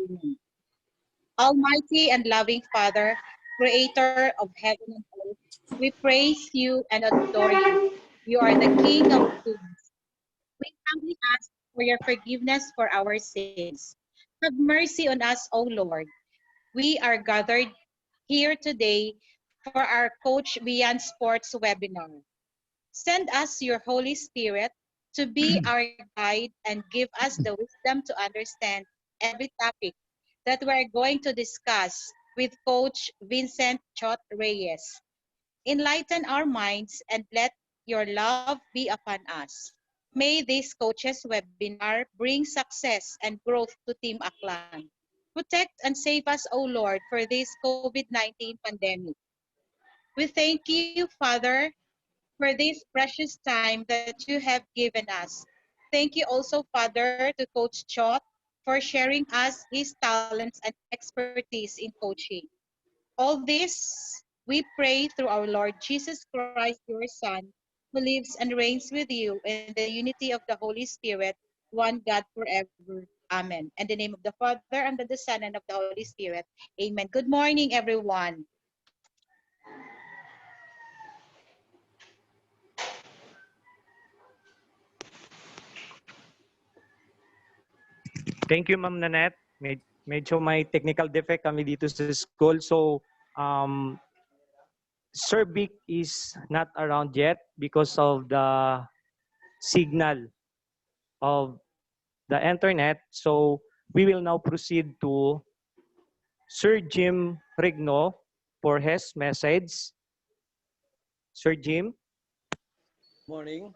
Amen. Almighty and loving Father, Creator of heaven and earth, we praise you and adore you. You are the King of kings. We humbly ask for your forgiveness for our sins. Have mercy on us, O Lord. We are gathered here today for our Coach Beyond Sports webinar. Send us your Holy Spirit to be our guide and give us the wisdom to understand every topic that we're going to discuss with Coach Vincent Chot Reyes. Enlighten our minds and let your love be upon us. May this coaches webinar bring success and growth to Team Aklan. Protect and save us, O Lord, for this COVID-19 pandemic. We thank you, Father, for this precious time that you have given us. Thank you also, Father, to Coach Chot for sharing us his talents and expertise in coaching. All this we pray through our Lord Jesus Christ, your Son, who lives and reigns with you in the unity of the Holy Spirit, one God forever. Amen. In the name of the Father, and of the Son, and of the Holy Spirit. Amen. Good morning, everyone. Thank you, Ma'am Nanette. Medyo may technical defect kami dito sa school. So, Sir Vic is not around yet because of the signal of the internet. So, we will now proceed to Sir Jim Rigno for his message. Sir Jim. Morning.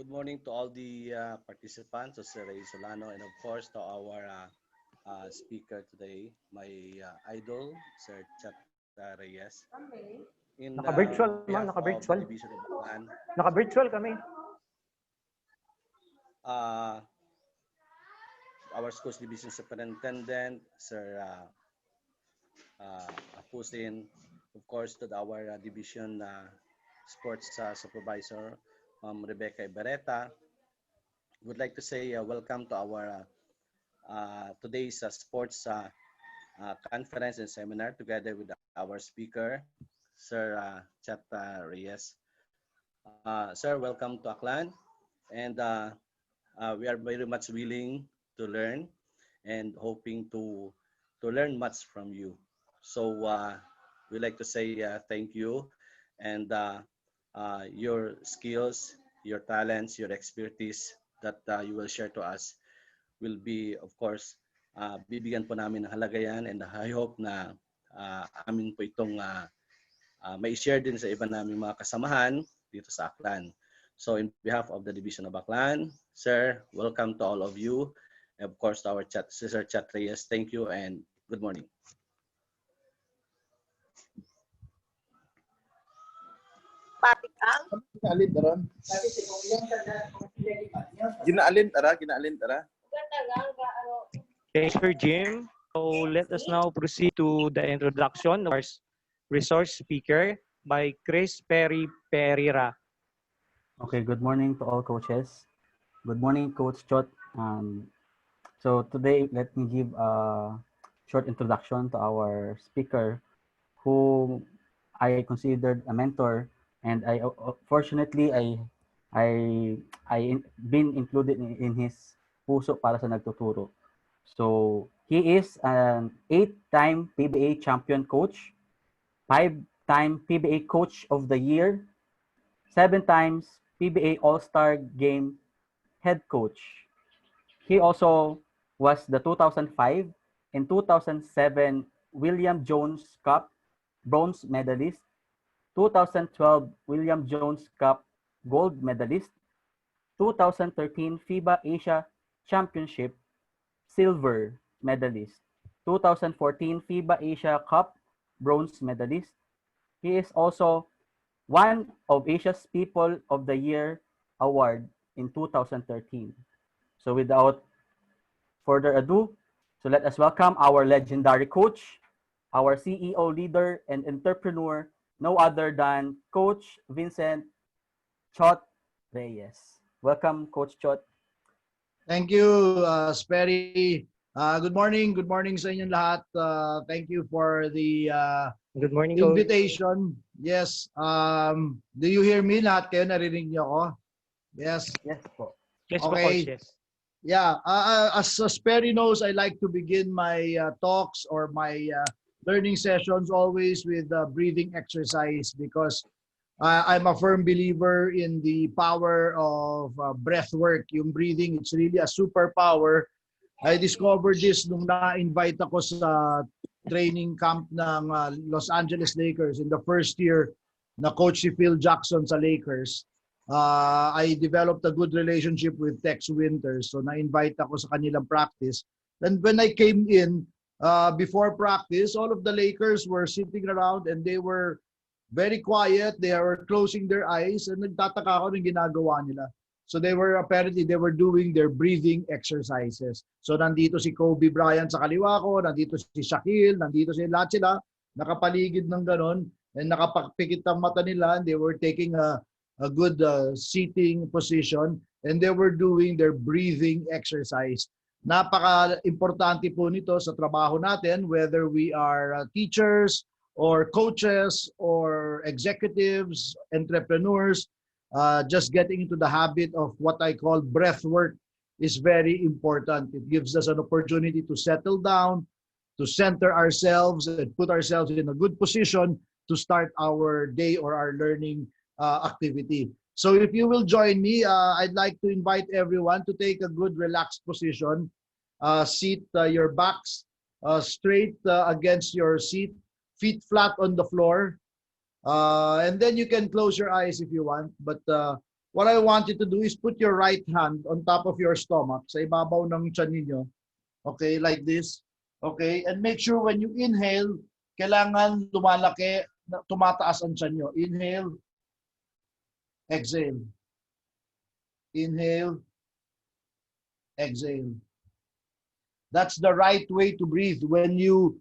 Good morning to all the participants, to Sir Reyes Solano, and of course to our speaker today, my idol, Sir Chot Reyes. In Naka-virtual, ma'am. behalf of the Naka-virtual. Division of Aklan, Naka-virtual kami. uh, our school's division superintendent, Sir Apusin, of course to our division sports supervisor, Rebecca Ibareta. Would like to say welcome to our today's sports conference and seminar together with our speaker, Sir Chot Reyes. Sir, welcome to Aklan, and we are very much willing to learn and hoping to learn much from you. So we like to say thank you, and your skills, your talents, your expertise that you will share to us will be, of course, bibigyan po namin ng halaga yan, and I hope na amin po itong may share din sa iba naming mga kasamahan dito sa Aklan. So in behalf of the Division of Aklan, sir, welcome to all of you. And of course, to our Sir Chot Reyes, thank you and good morning. Ginaalin tara. Okay, Sir Jim. So let us now proceed to the introduction of our resource speaker by Chris Perry Pereira. Okay, good morning to all coaches. Good morning, Coach Chot. So today, let me give a short introduction to our speaker, who I considered a mentor, and fortunately I been included in his puso para sa nagtuturo. So he is an 8-time PBA Champion Coach, 5-time PBA Coach of the Year, 7 times PBA All-Star Game Head Coach. He also was the 2005 and 2007 William Jones Cup bronze medalist, 2012 William Jones Cup gold medalist, 2013 FIBA Asia Championship silver medalist, 2014 FIBA Asia Cup bronze medalist. He is also one of Asia's People of the Year award in 2013. So without further ado, so let us welcome our legendary coach, our CEO, leader, and entrepreneur, no other than Coach Vincent Chot Reyes. Welcome, Coach Chot. Thank you, Sperry. Good morning sa inyong lahat. Thank you for the Good morning, Coach. invitation. Yes. Do you hear me? Lahat kayo naririnig niyo ako? Yes. Yes po. Yes po, Okay. Coach, yes. Yeah. As Perry knows, I like to begin my talks or my learning sessions always with breathing exercise because I'm a firm believer in the power of breath work. Yung breathing, it's really a superpower. I discovered this nung na-invite ako sa training camp ng Los Angeles Lakers in the first year na coach si Phil Jackson sa Lakers. I developed a good relationship with Tex Winters. So na-invite ako sa kanilang practice. And when I came in, before practice, all of the Lakers were sitting around and they were very quiet. They were closing their eyes and nagtataka ako ng ginagawa nila. So they were doing their breathing exercises. So nandito si Kobe Bryant sa kaliwa ko, nandito si Shaquille, nandito lahat sila, nakapaligid ng ganon, and nakapagpikit ang mata nila, and they were taking a good seating position, and they were doing their breathing exercise. Napaka-importante po nito sa trabaho natin, whether we are teachers, or coaches, or executives, entrepreneurs. Just getting into the habit of what I call breath work is very important. It gives us an opportunity to settle down, to center ourselves, and put ourselves in a good position to start our day or our learning activity. So if you will join me, I'd like to invite everyone to take a good relaxed position. Seat your backs straight against your seat, feet flat on the floor. And then you can close your eyes if you want. But what I want you to do is put your right hand on top of your stomach, sa ibabaw ng tiyan ninyo. Okay, like this. Okay, and make sure when you inhale, kailangan lumalaki, tumataas ang tiyan nyo. Inhale, exhale. Inhale, exhale. That's the right way to breathe. When you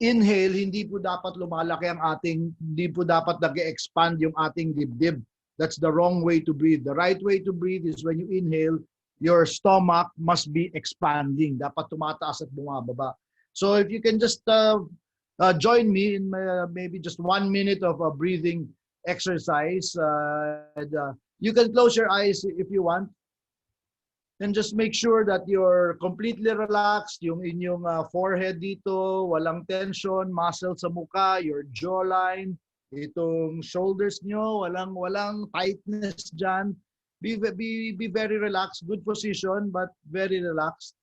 inhale, hindi po dapat lumalaki ang hindi po dapat nag-expand yung ating dibdib. That's the wrong way to breathe. The right way to breathe is when you inhale, your stomach must be expanding. Dapat tumataas at bumababa. So if you can just join me in maybe just 1 minute of a breathing exercise. You can close your eyes if you want. And just make sure that you're completely relaxed, yung inyong forehead dito, walang tension, muscle sa mukha, your jawline, itong shoulders nyo, walang tightness dyan. Be very relaxed, good position, but very relaxed.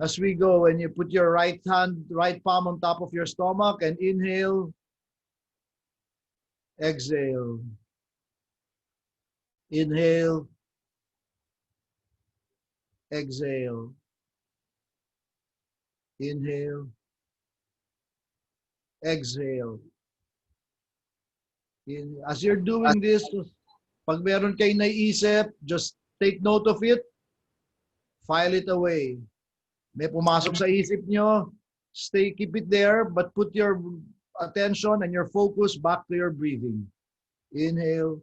As we go, when you put your right palm on top of your stomach and inhale, exhale. Inhale, exhale. Inhale. Exhale. As you're doing this, pag meron kayo naiisip, just take note of it. File it away. May pumasok sa isip nyo, keep it there, but put your attention and your focus back to your breathing. Inhale.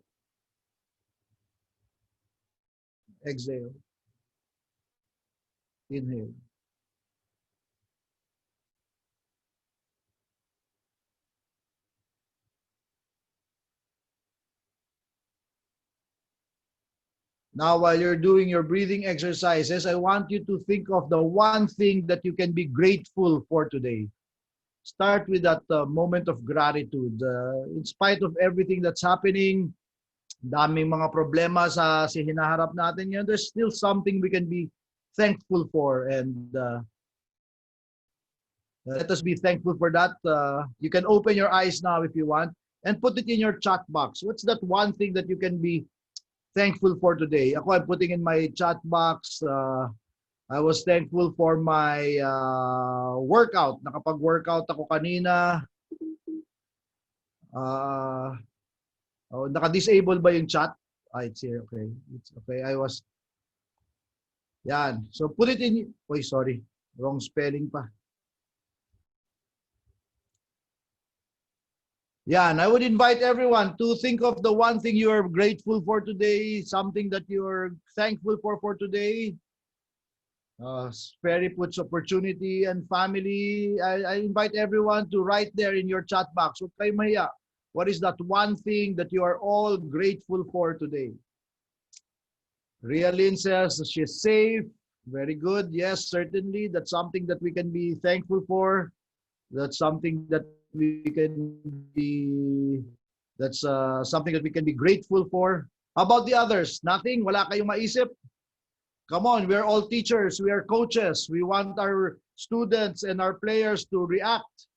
Exhale. Inhale. Now, while you're doing your breathing exercises, I want you to think of the one thing that you can be grateful for today. Start with that moment of gratitude. In spite of everything that's happening, daming mga problema sa hinaharap natin yan, there's still something we can be thankful for, and let us be thankful for that. You can open your eyes now if you want and put it in your chat box. What's that one thing that you can be thankful for today? Ako, I'm putting in my chat box. I was thankful for my workout. Nakapag-workout ako kanina. Naka-disable ba yung chat? It's here. Okay. It's okay. Yan. So put it in. Oy, sorry. Wrong spelling pa. Yan. I would invite everyone to think of the one thing you are grateful for today, something that you are thankful for today. Sperry puts opportunity and family. I invite everyone to write there in your chat box. Huwag kayo mahiya. What is that one thing that you are all grateful for today? Ria Lynn says she's safe. Very good. Yes, certainly. That's something that we can be thankful for. That's something that we can be, that's something that we can be grateful for. How about the others? Nothing? Wala kayong maisip? Come on, we're all teachers. We are coaches. We want our students and our players to react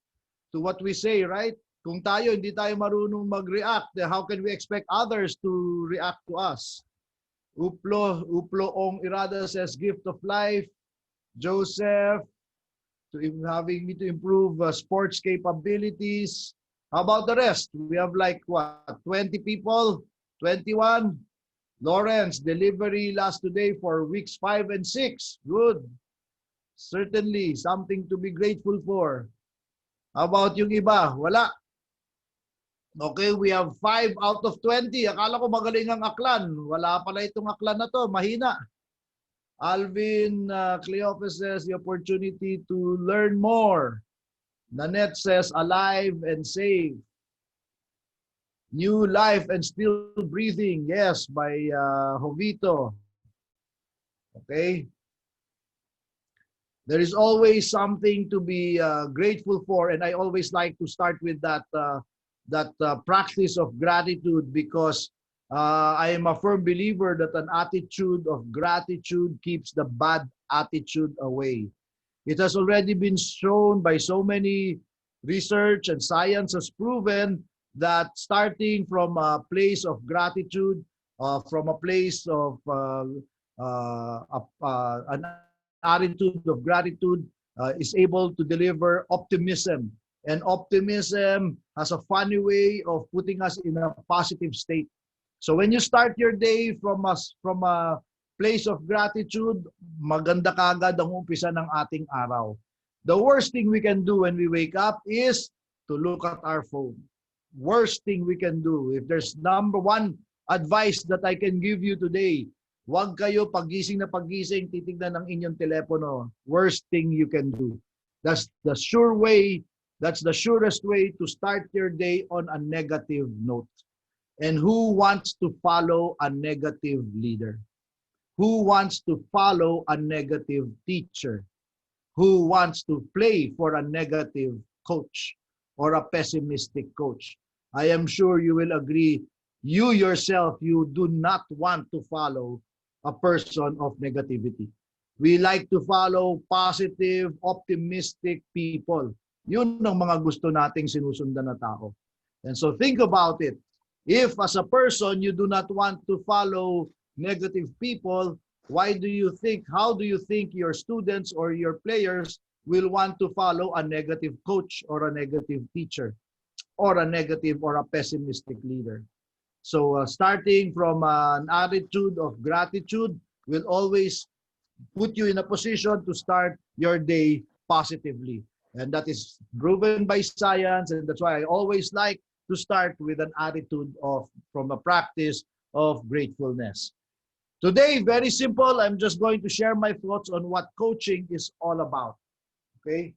to what we say, right? Kung tayo, hindi tayo marunong mag-react, then how can we expect others to react to us? Uplo Ong Irada says, gift of life. Joseph, having me to improve sports capabilities. How about the rest? We have like what, 20 people, 21. Lawrence, delivery last today for weeks 5 and 6. Good. Certainly, something to be grateful for. How about yung iba? Wala. Okay, we have 5 out of 20. Akala ko magaling ang Aklan. Wala pala itong Aklan na to. Mahina. Alvin Cleopas says, the opportunity to learn more. Nanette says, alive and safe. New life and still breathing. Yes, by Jovito. Okay. There is always something to be grateful for, and I always like to start with that practice of gratitude, because I am a firm believer that an attitude of gratitude keeps the bad attitude away. It has already been shown by so many research, and science has proven that starting from a place of gratitude, from a place of an attitude of gratitude, is able to deliver optimism. And optimism has a funny way of putting us in a positive state. So when you start your day from a place of gratitude, maganda kagad ang umpisa ng ating araw. The worst thing we can do when we wake up is to look at our phone. Worst thing we can do. If there's number one advice that I can give you today, huwag kayo pagising na pagising, titignan ng inyong telepono. Worst thing you can do. That's the sure way, that's the surest way to start your day on a negative note. And who wants to follow a negative leader? Who wants to follow a negative teacher? Who wants to play for a negative coach or a pessimistic coach? I am sure you will agree, you yourself, you do not want to follow a person of negativity. We like to follow positive, optimistic people. Yun ang mga gusto nating sinusundan na tao. And so think about it. If as a person, you do not want to follow negative people, how do you think your students or your players will want to follow a negative coach or a negative teacher? Or a negative or a pessimistic leader. So starting from an attitude of gratitude will always put you in a position to start your day positively. And that is proven by science, and that's why I always like to start with an attitude from a practice of gratefulness. Today, very simple, I'm just going to share my thoughts on what coaching is all about. Okay?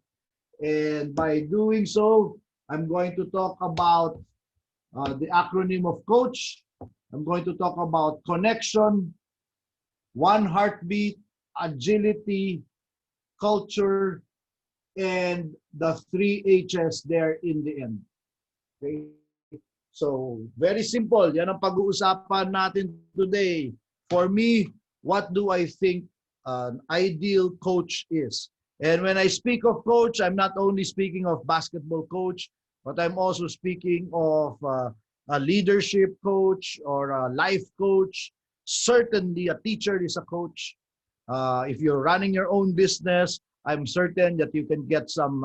And by doing so, I'm going to talk about the acronym of COACH. I'm going to talk about connection, one heartbeat, agility, culture, and the 3 H's there in the end. Okay? So, very simple. Yan ang pag-uusapan natin today. For me, what do I think an ideal coach is? And when I speak of coach, I'm not only speaking of basketball coach, but I'm also speaking of a leadership coach or a life coach. Certainly, a teacher is a coach. If you're running your own business, I'm certain that you can get some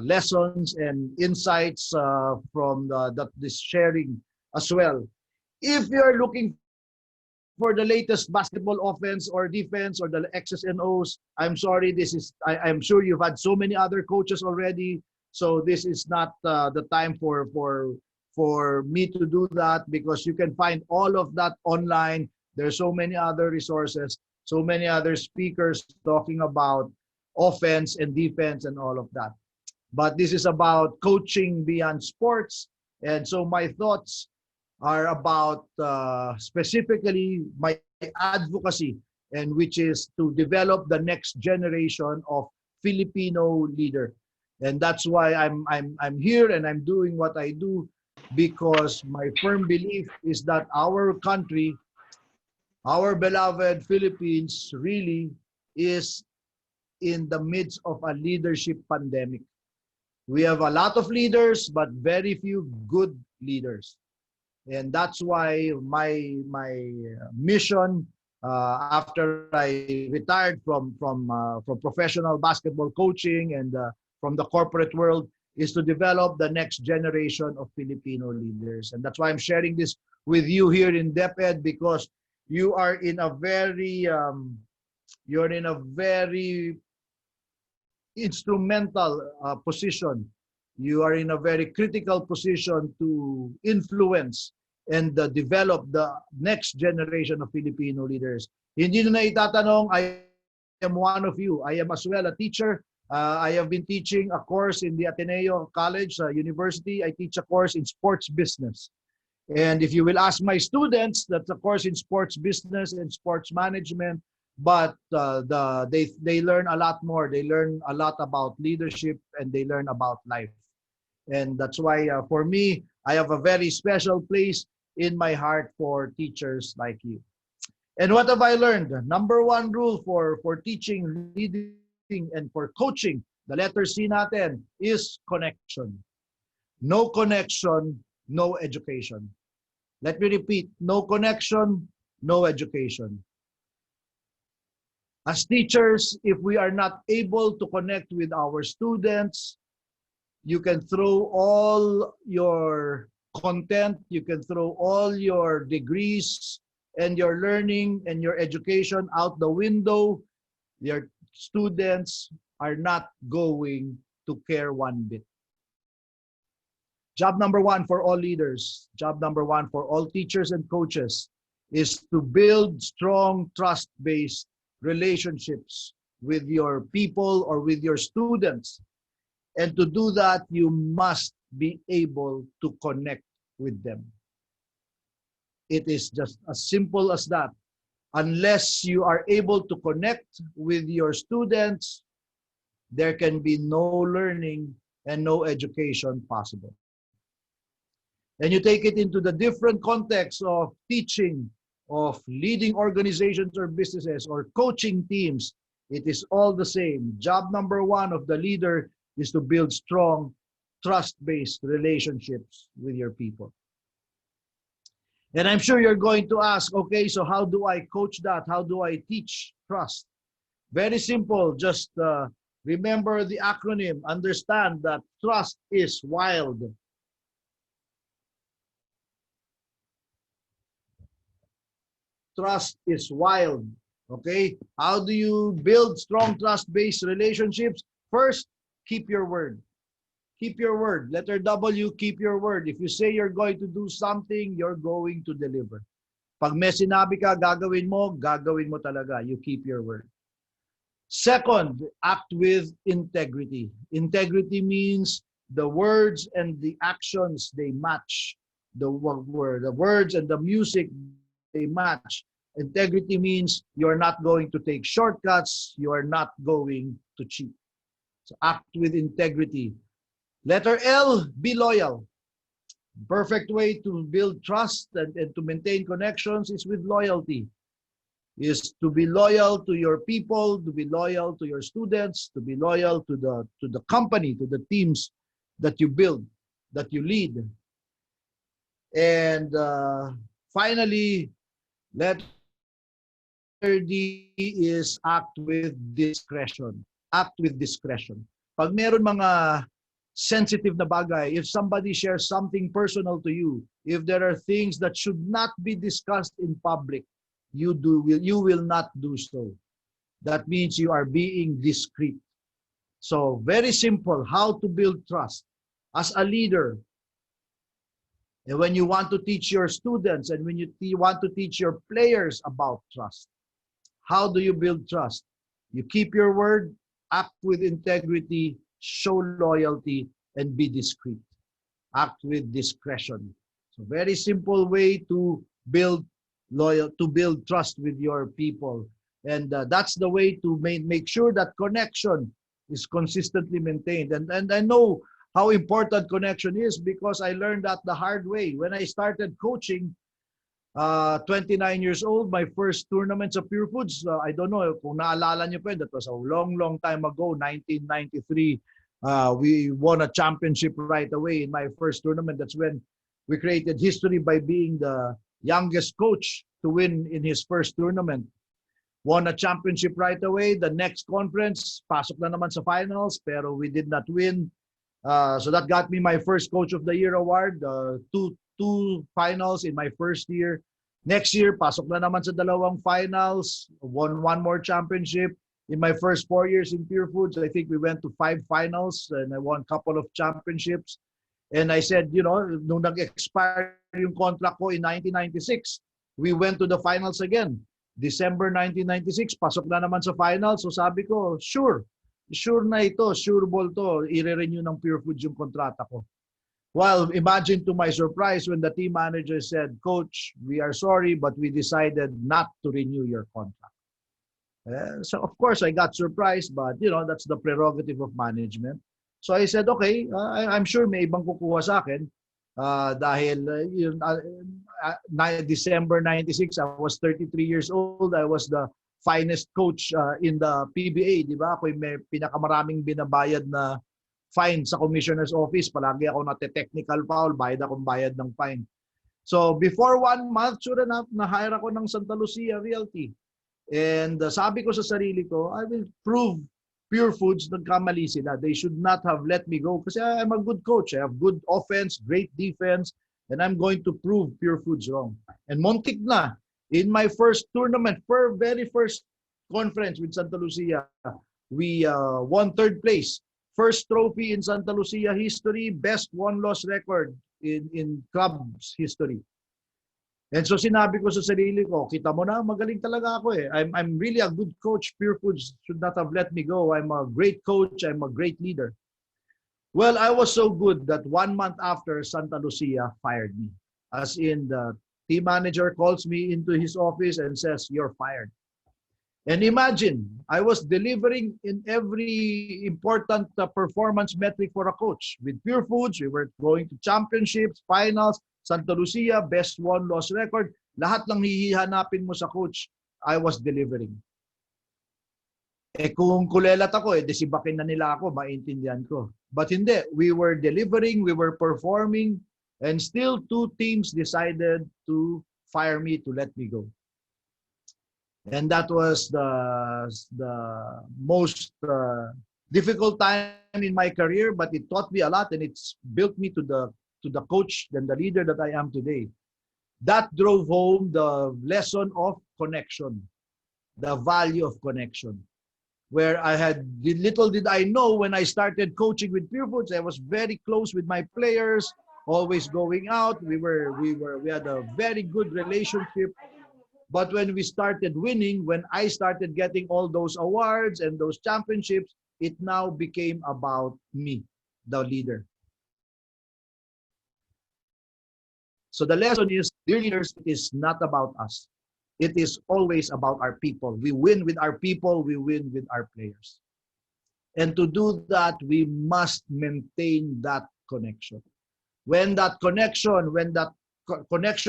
lessons and insights from this sharing as well. If you're looking for the latest basketball offense or defense or the X's and O's, I'm sorry, I'm sure you've had so many other coaches already. So this is not the time for me to do that, because you can find all of that online. There's so many other resources. so many other speakers talking about offense and defense and all of that. But this is about coaching beyond sports. And so my thoughts are about specifically my advocacy, and which is to develop the next generation of Filipino leader. And that's why I'm here and I'm doing what I do, because my firm belief is that our country, our beloved Philippines, really is in the midst of a leadership pandemic. We have a lot of leaders, but very few good leaders. And that's why my mission after I retired from professional basketball coaching and from the corporate world is to develop the next generation of Filipino leaders. And that's why I'm sharing this with you here in DepEd, because you are in a very instrumental position. You are in a very critical position to influence and develop the next generation of Filipino leaders. Hindi nyo na itatanong, I am one of you. I am as well a teacher. I have been teaching a course in the Ateneo College, University. I teach a course in sports business. And if you will ask my students, that's a course in sports business and sports management. But they learn a lot more. They learn a lot about leadership and they learn about life. And that's why for me, I have a very special place in my heart for teachers like you. And what have I learned? Number one rule for teaching, leading, and for coaching, the letter C natin, is connection. No connection, no education. Let me repeat, no connection, no education. As teachers, if we are not able to connect with our students, you can throw all your content, you can throw all your degrees and your learning and your education out the window. Your students are not going to care one bit. Job number one for all leaders, job number one for all teachers and coaches is to build strong trust-based relationships with your people or with your students. And to do that, you must be able to connect with them. It is just as simple as that. Unless you are able to connect with your students, there can be no learning and no education possible. And you take it into the different context of teaching, of leading organizations or businesses, or coaching teams, it is all the same. Job number one of the leader is to build strong, trust-based relationships with your people. And I'm sure you're going to ask, okay, so how do I coach that? How do I teach trust? Very simple. Just remember the acronym. Understand that trust is wild. Trust is wild. Okay? How do you build strong trust-based relationships? First, keep your word. Keep your word. Letter W, keep your word. If you say you're going to do something, you're going to deliver. Pag may sinabi ka, gagawin mo talaga. You keep your word. Second, act with integrity. Integrity means the words and the actions, they match. The words and the music, they match. Integrity means you're not going to take shortcuts. You are not going to cheat. So act with integrity. Letter L, be loyal. Perfect way to build trust and to maintain connections is with loyalty. Is to be loyal to your people, to be loyal to your students, to be loyal to the company, to the teams that you build, that you lead. And finally, letter D is act with discretion. Act with discretion. Pag meron mga sensitive na bagay, if somebody shares something personal to you, if there are things that should not be discussed in public, you will not do so. That means you are being discreet. So very simple, how to build trust. As a leader, and when you want to teach your students and when you want to teach your players about trust, How do you build trust? You keep your word, act with integrity, show loyalty, and be discreet. Act with discretion. So very simple way to build to build trust with your people. And that's the way to make sure that connection is consistently maintained. And I know how important connection is because I learned that the hard way. When I started coaching, 29 years old, my first tournament sa Pure Foods, I don't know kung naalala niyo pa yun, that was a long, long time ago, 1993. We won a championship right away in my first tournament. That's when we created history by being the youngest coach to win in his first tournament. Won a championship right away. The next conference, pasok na naman sa finals, pero we did not win. So that got me my first Coach of the Year award, two finals in my first year. Next year, pasok na naman sa dalawang finals, won one more championship. In my first 4 years in Pure Foods, I think we went to 5 finals and I won a couple of championships. And I said, you know, nung nag-expire yung contract ko in 1996, we went to the finals again. December 1996, pasok na naman sa finals. So sabi ko, sure na ito, sureable to, i-renew ng Pure Foods yung kontrata ko. Well, imagine to my surprise when the team manager said, Coach, we are sorry, but we decided not to renew your contract. So of course, I got surprised, but you know, that's the prerogative of management. So I said, okay, I'm sure may ibang kukuha sa akin. Dahil December 96, I was 33 years old. I was the finest coach in the PBA, di ba? Ako may pinakamaraming binabayad na fine sa commissioner's office. Palagi ako nate-technical foul, bayad ng fine. So before 1 month, sure enough, na-hire ako ng Santa Lucia Realty. And sabi ko sa sarili ko, I will prove Pure Foods nagkamali sila. They should not have let me go kasi I'm a good coach. I have good offense, great defense, and I'm going to prove Pure Foods wrong. And muntik na. In my first tournament, very first conference with Santa Lucia, we won 3rd place. First trophy in Santa Lucia history, best won-loss record in club's history. And so sinabi ko sa sarili ko, kita mo na, magaling talaga ako eh. I'm really a good coach. Pure Foods should not have let me go. I'm a great coach. I'm a great leader. Well, I was so good that 1 month after, Santa Lucia fired me. As in, the team manager calls me into his office and says, you're fired. And imagine, I was delivering in every important performance metric for a coach. With Pure Foods, we were going to championships, finals, Santa Lucia, best won-loss record. Lahat ng hihihanapin mo sa coach, I was delivering. Kung kulelat ako, desibakin na nila ako, maintindihan ko. But hindi, we were delivering, we were performing, and still 2 teams decided to fire me, to let me go. And that was the most difficult time in my career, but it taught me a lot and it's built me to the coach and the leader that I am today. That drove home the lesson of connection, the value of connection. Where I had, little did I know when I started coaching with Pure Foods, I was very close with my players, always going out. We had a very good relationship. But when we started winning, when I started getting all those awards and those championships, it now became about me, the leader. So the lesson is, dear leaders, it is not about us. It is always about our people. We win with our people, we win with our players. And to do that, we must maintain that connection. When that connection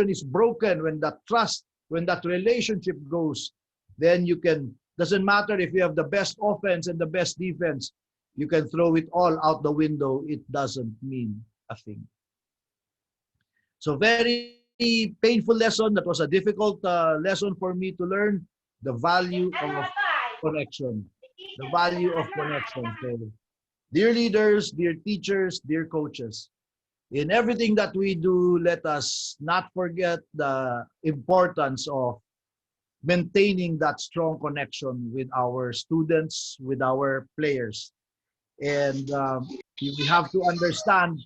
is broken, when that trust, when that relationship goes, then you can, doesn't matter if you have the best offense and the best defense, you can throw it all out the window. It doesn't mean a thing. So very painful lesson. That was a difficult lesson for me to learn, the value of connection. The value of connection. So, dear leaders, dear teachers, dear coaches, in everything that we do, let us not forget the importance of maintaining that strong connection with our students, with our players. And we have to understand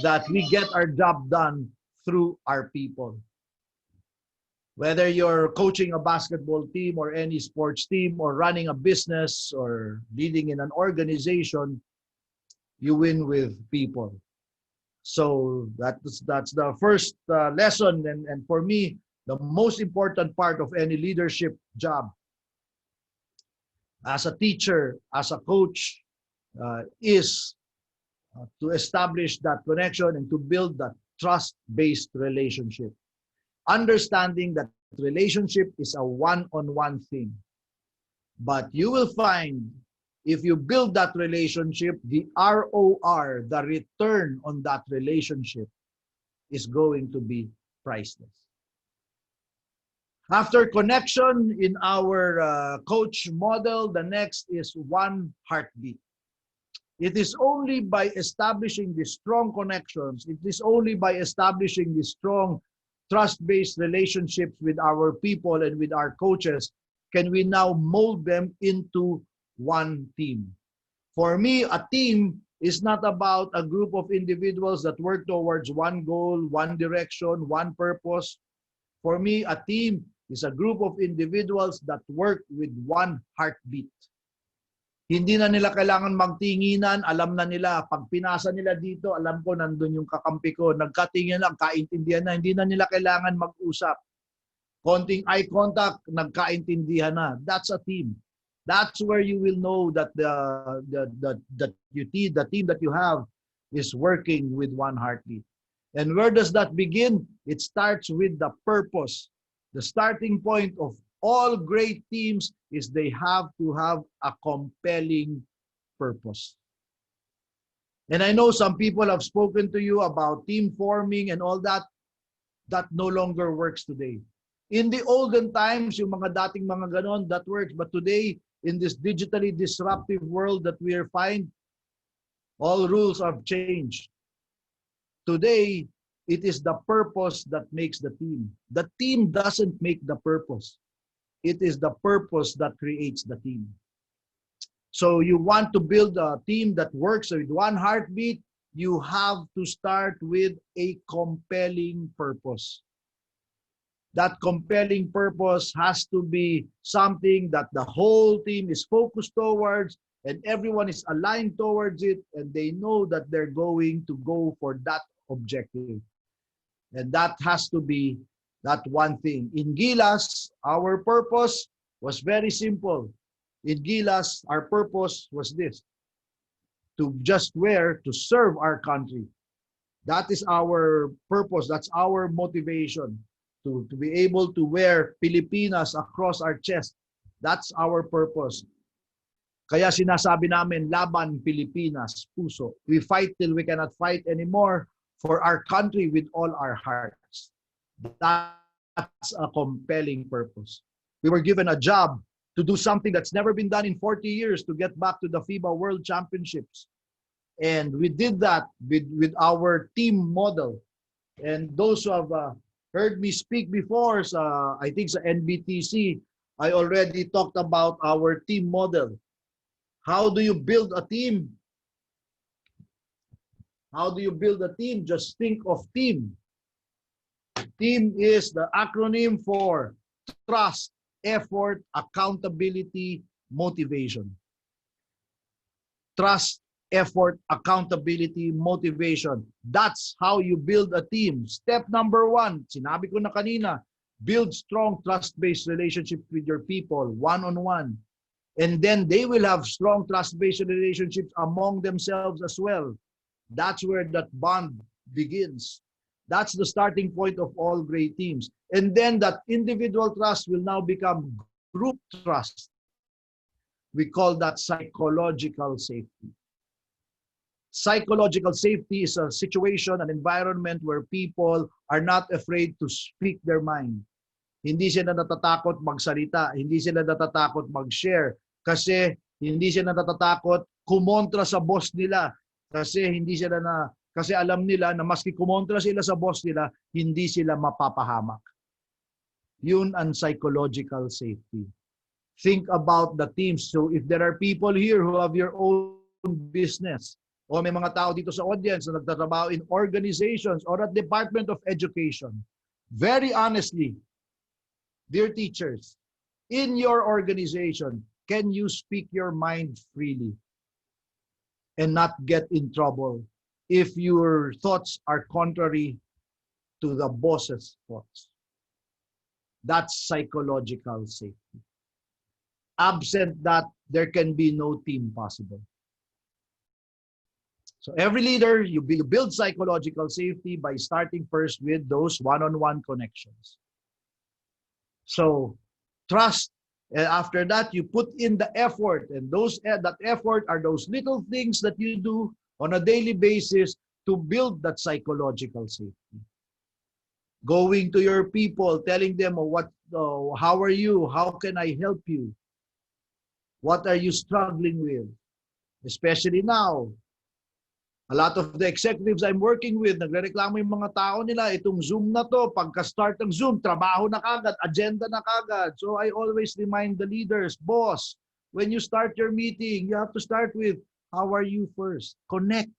that we get our job done through our people. Whether you're coaching a basketball team or any sports team or running a business or leading in an organization, you win with people. So that's the first lesson. And for me, the most important part of any leadership job as a teacher, as a coach, is to establish that connection and to build that trust-based relationship. Understanding that relationship is a one-on-one thing. But you will find if you build that relationship, the ROR, the return on that relationship, is going to be priceless. After connection in our coach model, the next is one heartbeat. It is only by establishing these strong connections, it is only by establishing these strong trust-based relationships with our people and with our coaches can we now mold them into one team. For me, a team is not about a group of individuals that work towards one goal, one direction, one purpose. For me, a team is a group of individuals that work with one heartbeat. Hindi na nila kailangan magtinginan, alam na nila, pag pinasa nila dito, alam ko nandun yung kakampi ko, nagkatingin lang, kaintindihan na, hindi na nila kailangan mag-usap. Konting eye contact, nagkaintindihan na. That's a team. That's where you will know that the team that you have is working with one heartbeat. And where does that begin? It starts with the purpose. The starting point of all great teams is they have to have a compelling purpose. And I know some people have spoken to you about team forming and all that. That no longer works today. In the olden times, yung mga dating mga ganon, that works. But today, in this digitally disruptive world that we find, all rules have changed. Today, it is the purpose that makes the team. The team doesn't make the purpose. It is the purpose that creates the team. So you want to build a team that works with one heartbeat, you have to start with a compelling purpose. That compelling purpose has to be something that the whole team is focused towards and everyone is aligned towards it and they know that they're going to go for that objective. And that has to be that one thing. In Gilas, our purpose was very simple. In Gilas, our purpose was this: to serve our country. That is our purpose. That's our motivation. To be able to wear Pilipinas across our chest. That's our purpose. Kaya sinasabi namin, laban Pilipinas, puso. We fight till we cannot fight anymore for our country with all our hearts. That's a compelling purpose. We were given a job to do something that's never been done in 40 years to get back to the FIBA World Championships. And we did that with our team model. And those who have heard me speak before, I think sa NBTC, I already talked about our team model. How do you build a team? How do you build a team? Just think of team. Team is the acronym for trust, effort, accountability, motivation. Trust, effort, accountability, motivation. That's how you build a team. Step number 1, sinabi ko na kanina, build strong trust-based relationships with your people, one-on-one. And then they will have strong trust-based relationships among themselves as well. That's where that bond begins. That's the starting point of all great teams. And then that individual trust will now become group trust. We call that psychological safety. Psychological safety is a situation, an environment where people are not afraid to speak their mind. Hindi sila natatakot magsalita, hindi sila natatakot mag-share, kasi hindi sila natatakot kumontra sa boss nila, kasi kasi alam nila na maski kumontra sila sa boss nila, hindi sila mapapahamak. Yun ang psychological safety. Think about the teams. So if there are people here who have your own business, o may mga tao dito sa audience na nagtatrabaho in organizations or at Department of Education, very honestly, Dear teachers, in your organization, can you speak your mind freely and not get in trouble if your thoughts are contrary to the boss's thoughts? That's psychological safety. Absent that, there can be no team possible. So every leader, you build psychological safety by starting first with those one-on-one connections. So trust, and after that, you put in the effort, and that effort are those little things that you do on a daily basis to build that psychological safety. Going to your people, telling them, how are you? How can I help you? What are you struggling with? Especially now, a lot of the executives I'm working with, nagrereklamo yung mga tao nila, itong Zoom na to, pagka-start ng Zoom, trabaho na kagad, agenda na kagad. So I always remind the leaders, boss, when you start your meeting, you have to start with, how are you first? Connect.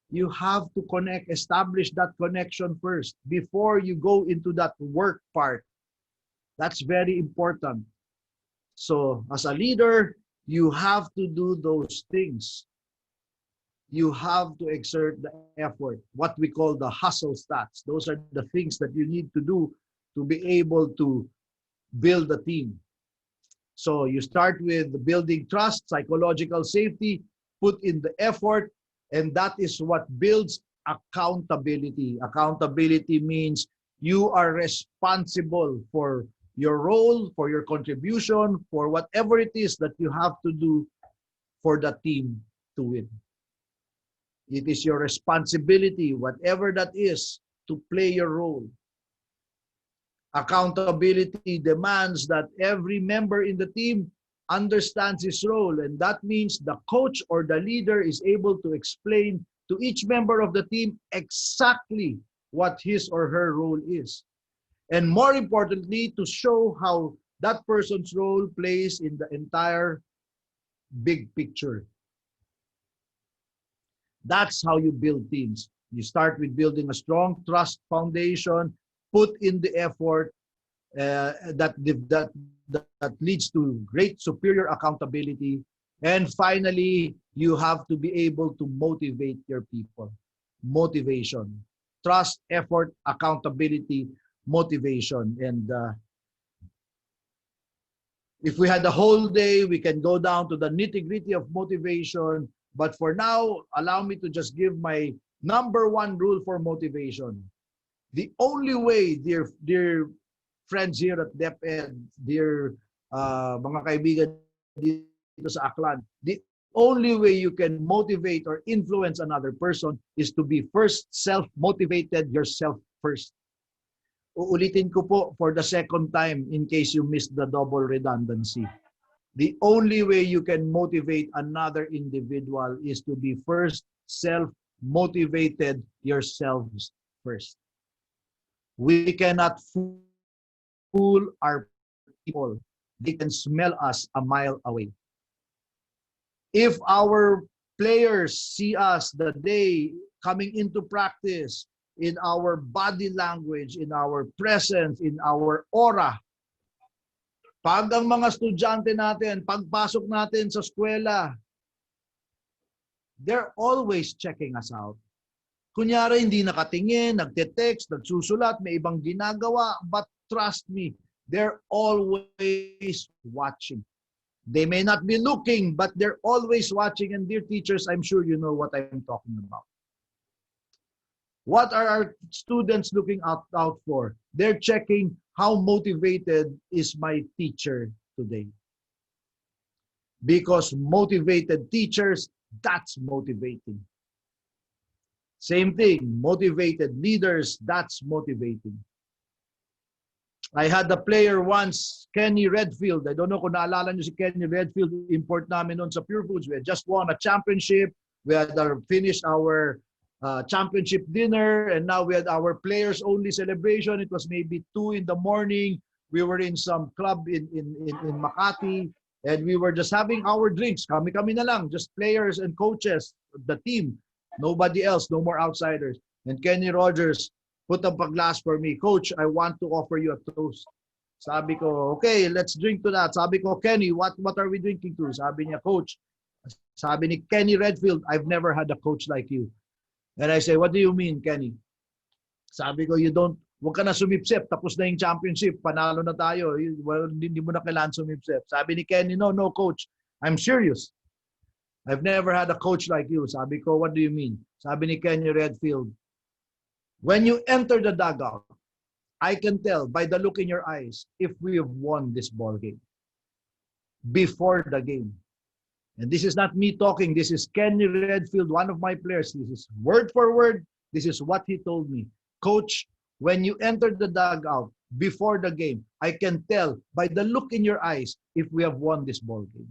You have to connect, establish that connection first before you go into that work part. That's very important. So as a leader, you have to do those things. You have to exert the effort, what we call the hustle stats. Those are the things that you need to do to be able to build a team. So you start with building trust, psychological safety, put in the effort, and that is what builds accountability. Accountability means you are responsible for your role, for your contribution, for whatever it is that you have to do for the team to win. It is your responsibility, whatever that is, to play your role. Accountability demands that every member in the team understands his role, and that means the coach or the leader is able to explain to each member of the team exactly what his or her role is. And more importantly, to show how that person's role plays in the entire big picture. That's how you build teams. You start with building a strong trust foundation, put in the effort that leads to great superior accountability. And finally, you have to be able to motivate your people. Motivation. Trust, effort, accountability, motivation. And if we had the whole day, we can go down to the nitty-gritty of motivation. But for now, allow me to just give my number one rule for motivation. The only way, dear friends here at DepEd, dear mga kaibigan dito sa Aklan, the only way you can motivate or influence another person is to be first self-motivated yourself first. Uulitin ko po for the second time in case you missed the double redundancy. The only way you can motivate another individual is to be first self-motivated yourselves first. We cannot fool our people. They can smell us a mile away. If our players see us the day coming into practice, in our body language, in our presence, in our aura, pag ang mga estudyante natin, pagpasok natin sa eskwela, they're always checking us out. Kunyari, hindi nakatingin, nagte-text, nagsusulat, may ibang ginagawa, but trust me, they're always watching. They may not be looking, but they're always watching. And dear teachers, I'm sure you know what I'm talking about. What are our students looking out for? They're checking how motivated is my teacher today. Because motivated teachers, that's motivating. Same thing, motivated leaders, that's motivating. I had a player once, Kenny Redfield. I don't know kung naalala niyo si Kenny Redfield, import namin noon sa Pure Foods. We had just won a championship. We had finished our championship dinner, and now we had our players only celebration. It was maybe 2 in the morning. We were in some club in Makati, and we were just having our drinks. Kami na lang, just players and coaches, the team. Nobody else, no more outsiders. And Kenny Rogers put up a glass for me. Coach, I want to offer you a toast. Sabi ko, okay, let's drink to that. Sabi ko, Kenny, what are we drinking to? Sabi niya, Coach. Sabi ni Kenny Redfield, I've never had a coach like you. And I say, what do you mean, Kenny? Sabi ko, huwag ka na sumipsip. Tapos na yung championship. Panalo na tayo. Well, hindi mo na kailangan sumipsip. Sabi ni Kenny, no, coach. I'm serious. I've never had a coach like you. Sabi ko, what do you mean? Sabi ni Kenny Redfield, when you enter the dugout, I can tell by the look in your eyes if we have won this ball game. Before the game. And this is not me talking. This is Kenny Redfield, one of my players. This is word for word. This is what he told me. Coach, when you enter the dugout before the game, I can tell by the look in your eyes if we have won this ball game.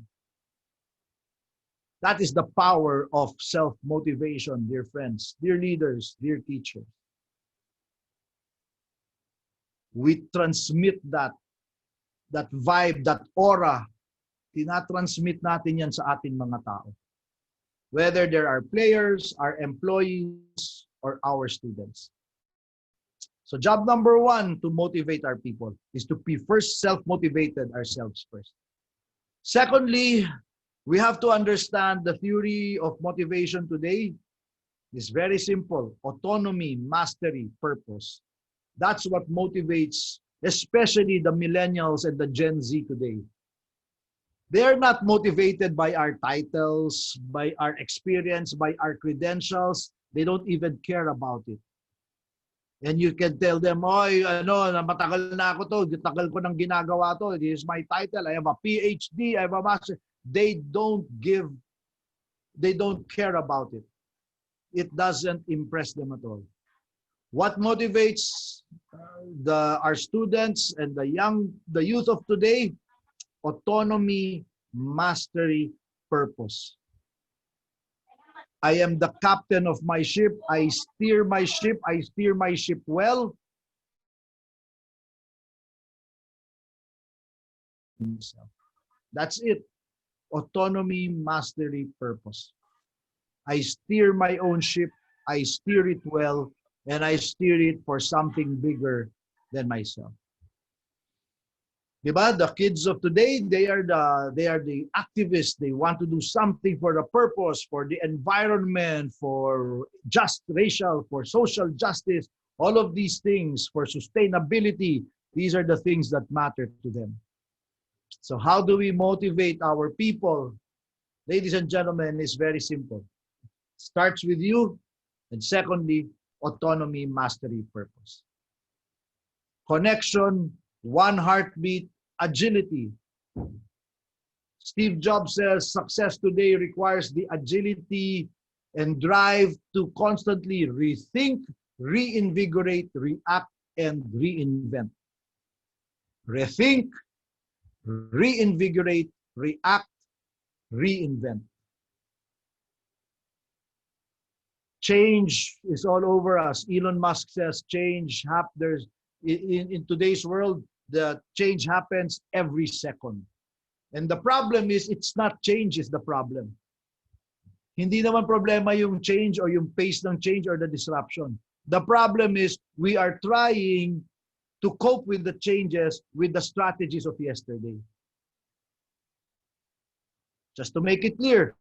That is the power of self-motivation, dear friends, dear leaders, dear teachers. We transmit that vibe, that aura. Tinatransmit natin yan sa ating mga tao. Whether there are players, our employees, or our students. So job number 1 to motivate our people is to be first self-motivated ourselves first. Secondly, we have to understand the theory of motivation today is very simple. Autonomy, mastery, purpose. That's what motivates, especially the millennials and the Gen Z today. They are not motivated by our titles, by our experience, by our credentials. They don't even care about it. And you can tell them, oy, matagal na ako to, tagal ko nang ginagawa to, this is my title, I have a PhD, I have a master. They don't care about it. It doesn't impress them at all. What motivates our students and the youth of today? Autonomy, mastery, purpose. I am the captain of my ship. I steer my ship. I steer my ship well. That's it. Autonomy, mastery, purpose. I steer my own ship. I steer it well, and I steer it for something bigger than myself. Diba? The kids of today, they are the activists. They want to do something for the purpose, for the environment, for just racial, for social justice, all of these things, for sustainability. These are the things that matter to them. So how do we motivate our people? Ladies and gentlemen, it's very simple. Starts with you, and secondly, autonomy, mastery, purpose. Connection, one heartbeat, agility. Steve Jobs says success today requires the agility and drive to constantly rethink, reinvigorate, react, and reinvent. Rethink, reinvigorate, react, reinvent. Change is all over us. Elon Musk says change happens. In today's world, the change happens every second. And the problem is, it's not change is the problem. Hindi naman problema yung change or yung pace ng change or the disruption. The problem is, we are trying to cope with the changes with the strategies of yesterday. Just to make it clear,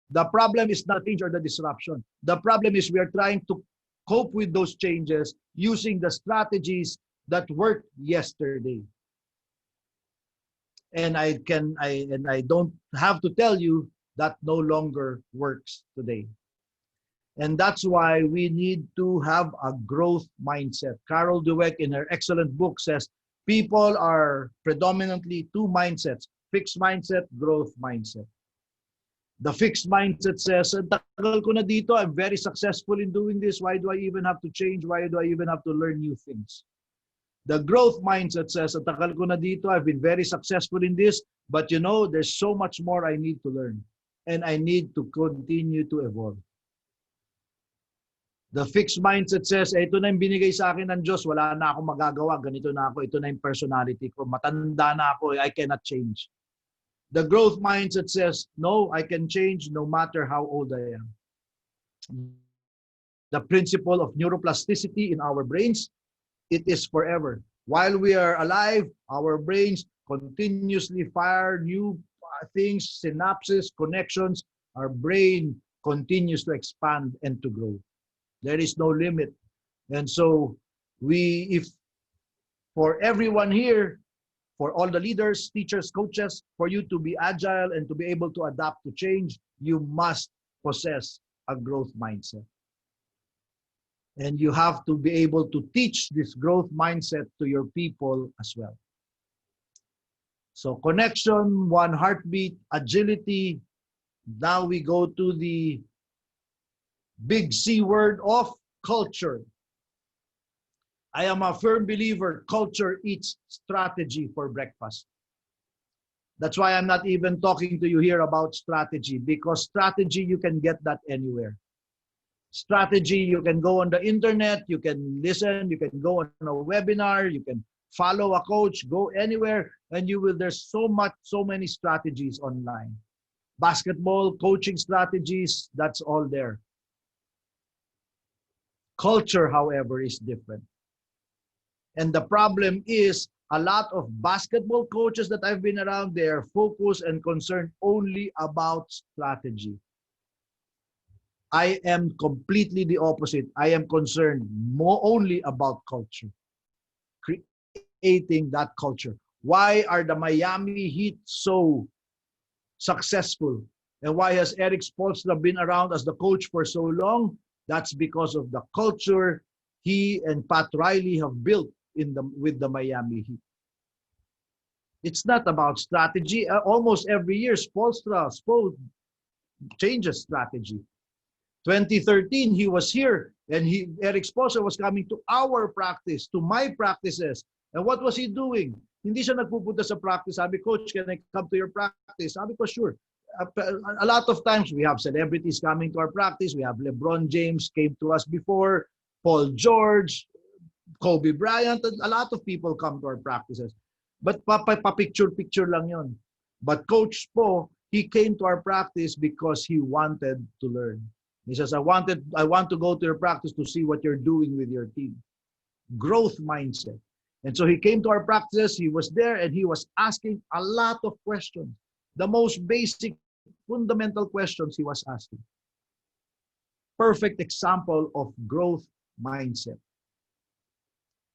the problem is not change or the disruption. The problem is we are trying to cope with those changes using the strategies that worked yesterday. And I don't have to tell you that no longer works today. And that's why we need to have a growth mindset. Carol Dweck in her excellent book says, people are predominantly two mindsets, fixed mindset, growth mindset. The fixed mindset says, tagal ko na dito, I'm very successful in doing this. Why do I even have to change? Why do I even have to learn new things? The growth mindset says, tagal ko na dito, I've been very successful in this, but you know, there's so much more I need to learn. And I need to continue to evolve. The fixed mindset says, ito na yung binigay sa akin ng Diyos, wala na akong magagawa, ganito na ako, ito na yung personality ko, matanda na ako, I cannot change. The growth mindset says, no, I can change no matter how old I am. The principle of neuroplasticity in our brains, it is forever. While we are alive, our brains continuously fire new things, synapses, connections. Our brain continues to expand and to grow. There is no limit. And so if for everyone here, for all the leaders, teachers, coaches, for you to be agile and to be able to adapt to change, you must possess a growth mindset. And you have to be able to teach this growth mindset to your people as well. So connection, one heartbeat, agility. Now we go to the big C word of culture. I am a firm believer culture eats strategy for breakfast. That's why I'm not even talking to you here about strategy, because strategy, you can get that anywhere. Strategy, you can go on the internet, you can listen, you can go on a webinar, you can follow a coach, go anywhere, and there's so many strategies online. Basketball, coaching strategies, that's all there. Culture, however, is different. And the problem is, a lot of basketball coaches that I've been around, they are focused and concerned only about strategy. I am completely the opposite. I am concerned only about culture, creating that culture. Why are the Miami Heat so successful? And why has Eric Spoelstra been around as the coach for so long? That's because of the culture he and Pat Riley have built with the Miami Heat. It's not about strategy. Almost every year, Spoelstra changes strategy. 2013, he was here, and Eric Spoelstra was coming to our practice, to my practices. And what was he doing? Hindi siya nagpupunta sa practice. Sabi, Coach, can I come to your practice? Sabi ko, sure. A lot of times, we have celebrities coming to our practice. We have LeBron James came to us before, Paul George, Kobe Bryant, a lot of people come to our practices. But pa-picture lang yon. But Coach Po, he came to our practice because he wanted to learn. He says, I want to go to your practice to see what you're doing with your team. Growth mindset. And so he came to our practices, he was there, and he was asking a lot of questions. The most basic, fundamental questions he was asking. Perfect example of growth mindset.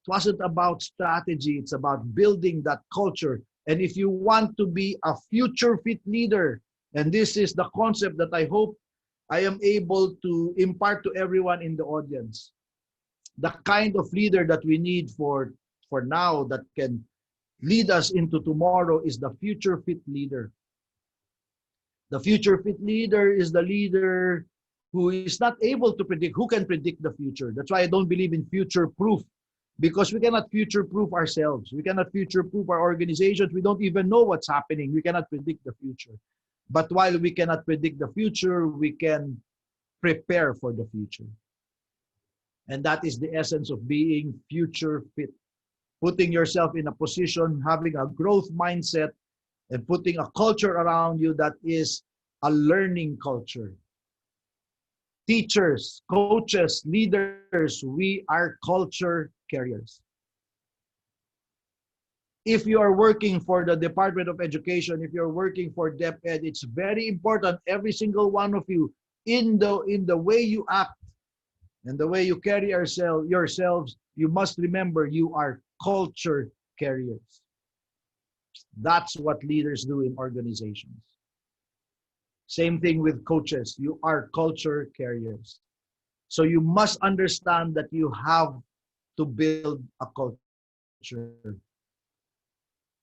It wasn't about strategy, it's about building that culture. And if you want to be a future fit leader, and this is the concept that I hope I am able to impart to everyone in the audience, the kind of leader that we need for now that can lead us into tomorrow is the future fit leader. The future fit leader is the leader who is not able to predict, who can predict the future. That's why I don't believe in future proof. Because we cannot future-proof ourselves. We cannot future-proof our organizations. We don't even know what's happening. We cannot predict the future. But while we cannot predict the future, we can prepare for the future. And that is the essence of being future fit. Putting yourself in a position, having a growth mindset, and putting a culture around you that is a learning culture. Teachers, coaches, leaders, we are culture carriers. If you are working for the Department of Education, if you're working for DepEd, it's very important, every single one of you, in the way you act and the way you carry yourselves, you must remember you are culture carriers. That's what leaders do in organizations. Same thing with coaches. You are culture carriers. So you must understand that you have to build a culture.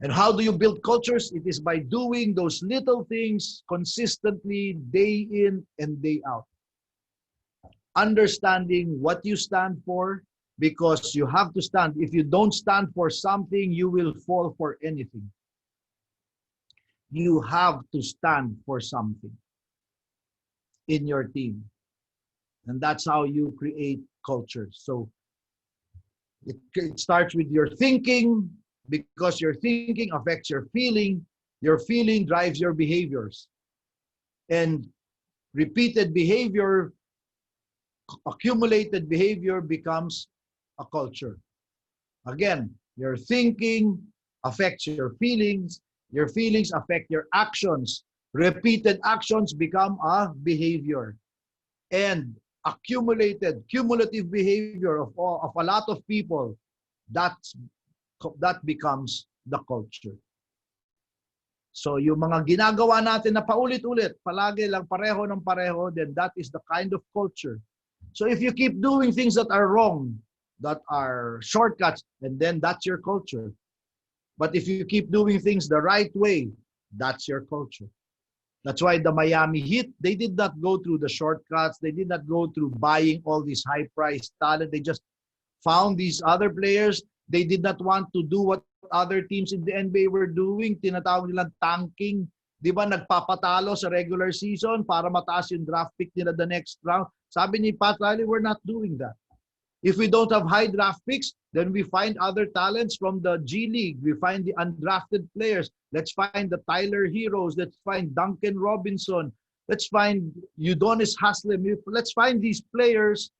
And how do you build cultures? It is by doing those little things consistently, day in and day out. Understanding what you stand for, because you have to stand. If you don't stand for something, you will fall for anything. You have to stand for something in your team. And that's how you create culture. So it starts with your thinking, because your thinking affects your feeling drives your behaviors. And repeated behavior, accumulated behavior becomes a culture. Again, Your thinking affects your feelings. Your feelings affect your actions. Repeated actions become a behavior. And cumulative behavior of a lot of people, that becomes the culture. So yung mga ginagawa natin na paulit-ulit, palagi lang pareho ng pareho, then that is the kind of culture. So if you keep doing things that are wrong, that are shortcuts, and then that's your culture. But if you keep doing things the right way, that's your culture. That's why the Miami Heat, they did not go through the shortcuts. They did not go through buying all these high-priced talent. They just found these other players. They did not want to do what other teams in the NBA were doing. Tinatawag nilang tanking. Di ba, nagpapatalo sa regular season para mataas yung draft pick nila the next round. Sabi ni Pat Riley, we're not doing that. If we don't have high draft picks, then we find other talents from the G League. We find the undrafted players. Let's find the Tyler Heroes. Let's find Duncan Robinson. Let's find Udonis Haslem. Let's find these players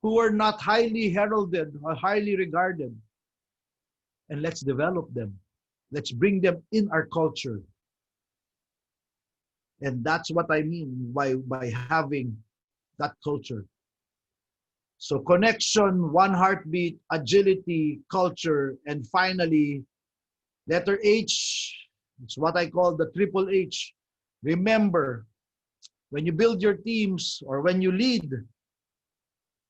who are not highly heralded or highly regarded. And let's develop them. Let's bring them in our culture. And that's what I mean by having that culture. So connection, one heartbeat, agility, culture, and finally, letter H. It's what I call the triple H. Remember, when you build your teams or when you lead,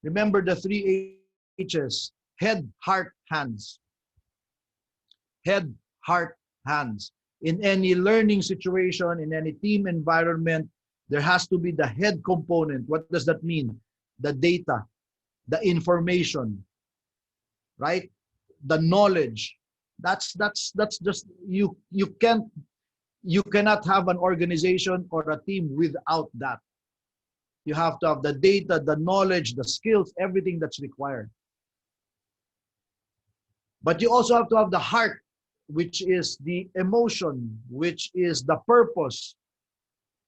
remember the three H's: head, heart, hands. Head, heart, hands. In any learning situation, in any team environment, there has to be the head component. What does that mean? The data, the information, right? The knowledge. That's just you cannot have an organization or a team without that. You have to have the data, the knowledge, the skills, everything that's required. But you also have to have the heart, which is the emotion, which is the purpose,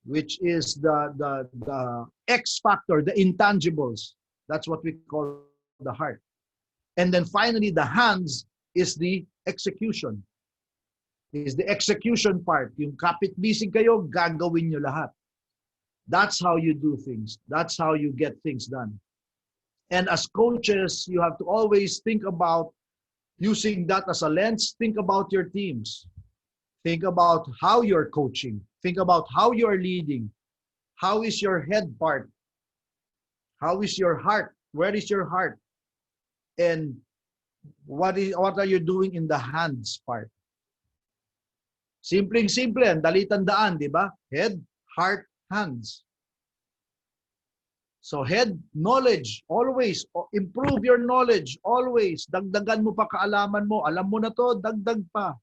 which is the X factor, the intangibles. That's what we call the heart. And then finally, the hands is the execution. Is the execution part. Yung kapit-bisig kayo, gagawin nyo lahat. That's how you do things. That's how you get things done. And as coaches, you have to always think about using that as a lens. Think about your teams. Think about how you're coaching. Think about how you're leading. How is your head part? How is your heart? Where is your heart? And what are you doing in the hands part? Simpleng-simple, ang dali tandaan, di ba? Head, heart, hands. So head, knowledge, always. Improve your knowledge, always. Dagdagan mo pa kaalaman mo. Alam mo na to, dagdag pa.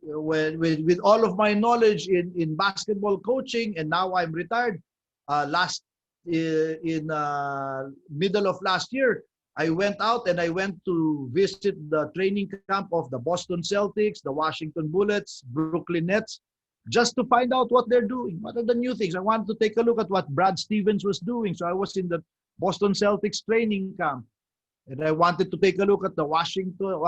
With all of my knowledge in basketball coaching, and now I'm retired, middle of last year, I went out and I went to visit the training camp of the Boston Celtics, the Washington Bullets, Brooklyn Nets, just to find out what they're doing. What are the new things? I wanted to take a look at what Brad Stevens was doing. So I was in the Boston Celtics training camp. And I wanted to take a look at the Washington,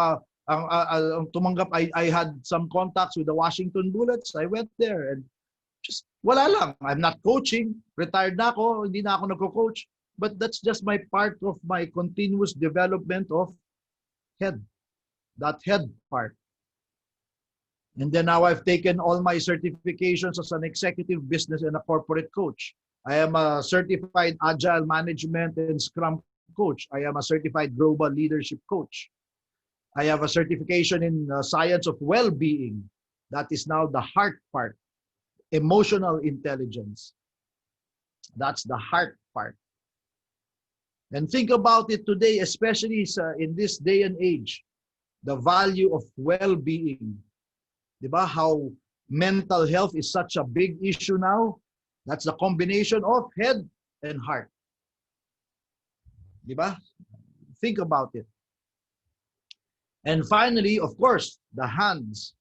I had some contacts with the Washington Bullets. I went there and just, wala lang. I'm not coaching. Retired na ako. Hindi na ako nagko-coach. But that's just my part of my continuous development of head. That head part. And then now I've taken all my certifications as an executive business and a corporate coach. I am a certified agile management and scrum coach. I am a certified global leadership coach. I have a certification in science of well-being. That is now the heart part. Emotional intelligence. That's the heart part. And think about it today, especially in this day and age, the value of well-being. Diba? How mental health is such a big issue now. That's the combination of head and heart. Diba? Think about it. And finally, of course, the hands.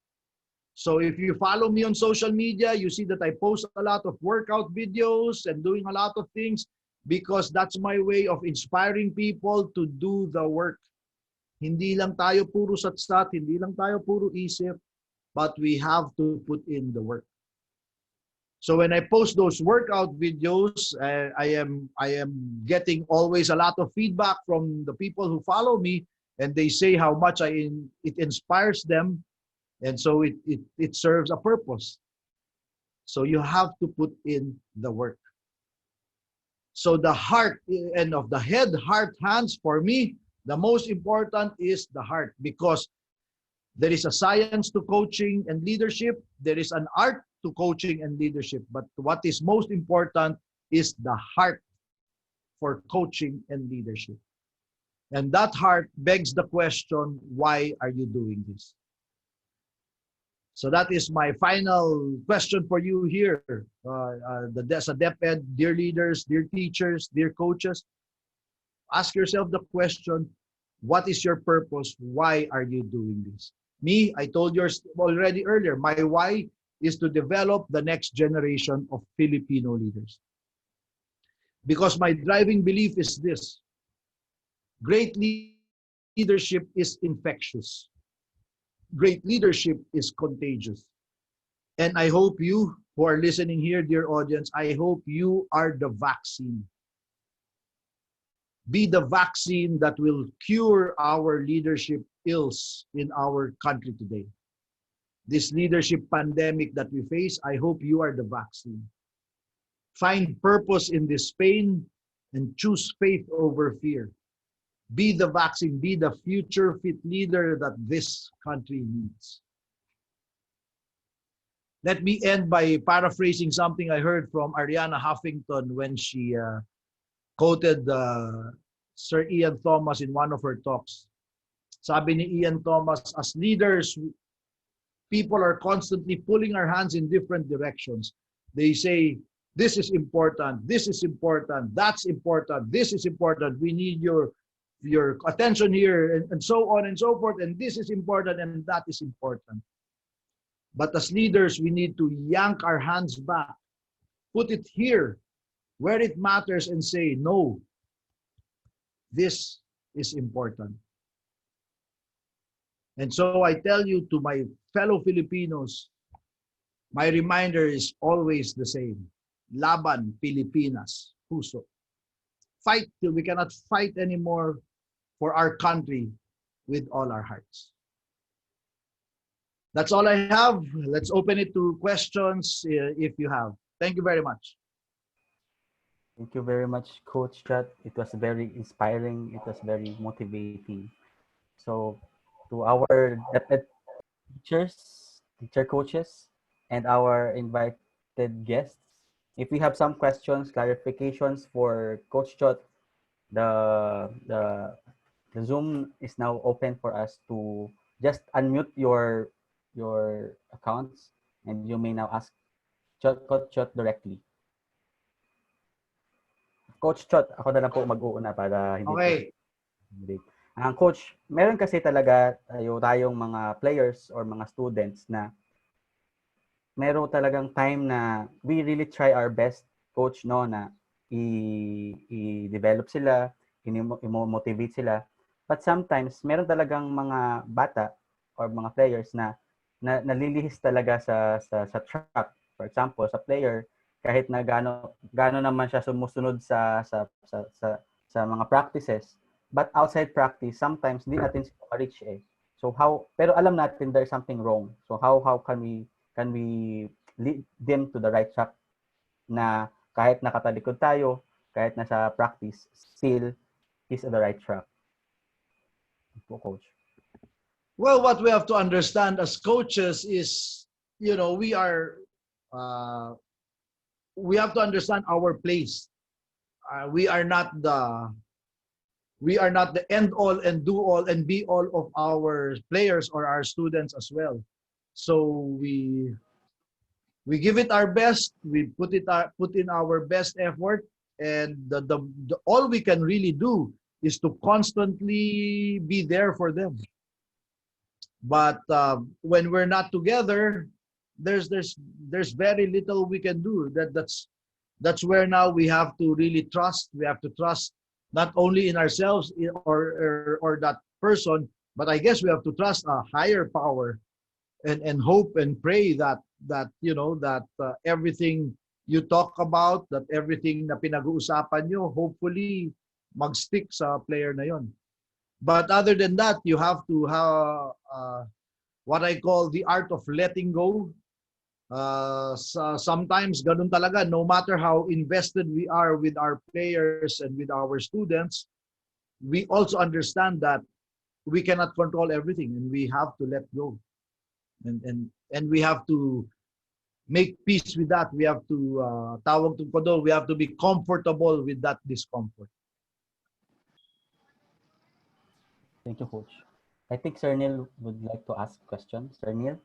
So if you follow me on social media, you see that I post a lot of workout videos and doing a lot of things because that's my way of inspiring people to do the work. Hindi lang tayo puro satsat, hindi lang tayo puro isip, but we have to put in the work. So when I post those workout videos, I am getting always a lot of feedback from the people who follow me, and they say how much it inspires them, and so it serves a purpose. So you have to put in the work. So the heart and of the head, heart, hands, for me, the most important is the heart, because there is a science to coaching and leadership. There is an art to coaching and leadership. But what is most important is the heart for coaching and leadership. And that heart begs the question, why are you doing this? So that is my final question for you here. As a DepEd, dear leaders, dear teachers, dear coaches, ask yourself the question, what is your purpose? Why are you doing this? Me, I told you already earlier, my why is to develop the next generation of Filipino leaders. Because my driving belief is this: great leadership is infectious. Great leadership is contagious. And I hope you who are listening here, dear audience, I hope you are the vaccine. Be the vaccine that will cure our leadership ills in our country today. This leadership pandemic that we face, I hope you are the vaccine. Find purpose in this pain and choose faith over fear. Be the vaccine, be the future fit leader that this country needs. Let me end by paraphrasing something I heard from Ariana Huffington when she quoted Sir Ian Thomas in one of her talks. Sabi ni Ian Thomas, as leaders, people are constantly pulling our hands in different directions. They say, this is important, that's important, this is important, we need your attention here, and so on and so forth, and this is important and that is important. But as leaders, we need to yank our hands back, put it here, where it matters, and say, no, this is important. And so I tell you, to my fellow Filipinos, my reminder is always the same. Laban, Pilipinas, puso. Fight till we cannot fight anymore for our country with all our hearts. That's all I have. Let's open it to questions if you have. Thank you very much. Thank you very much, Coach Chot. It was very inspiring. It was very motivating. So, to our DepEd teachers, teacher coaches, and our invited guests, if we have some questions, clarifications for Coach Chot, the Zoom is now open for us to just unmute your accounts, and you may now ask Coach Chot directly. Coach Chot, ako na lang po mag-uuna para hindi Okay. po. Ang coach, meron kasi talaga tayong mga players or mga students na meron talagang time na we really try our best, coach, no, na i-develop sila, i-motivate sila. But sometimes, meron talagang mga bata or mga players na nalilihis talaga sa track. For example, sa player, kahit na gaano naman siya sumusunod sa mga practices, but outside practice, sometimes hindi natin sila ma-reach eh. So pero alam natin there's something wrong. So how can we lead them to the right track na kahit nakatalikod tayo, kahit nasa practice, still is on the right track. Coach. Well, what we have to understand as coaches is, we have to understand our place. We are not the end all and do all and be all of our players or our students as well. So we give it our best. We put in our best effort, and the all we can really do is to constantly be there for them. But when we're not together, there's very little we can do. That's where now we have to really trust. We have to trust not only in ourselves or that person, but I guess we have to trust a higher power and hope and pray that everything you talk about, that everything na pinag-uusapan nyo, hopefully mag-stick sa player na yon. But other than that, you have to have what I call the art of letting go. Sometimes ganun talaga, no matter how invested we are with our players and with our students, we also understand that we cannot control everything and we have to let go. And we have to make peace with that. We have to tawag to kodo, we have to be comfortable with that discomfort. Thank you, Coach. I think Sir Neil would like to ask questions. Sir Neil?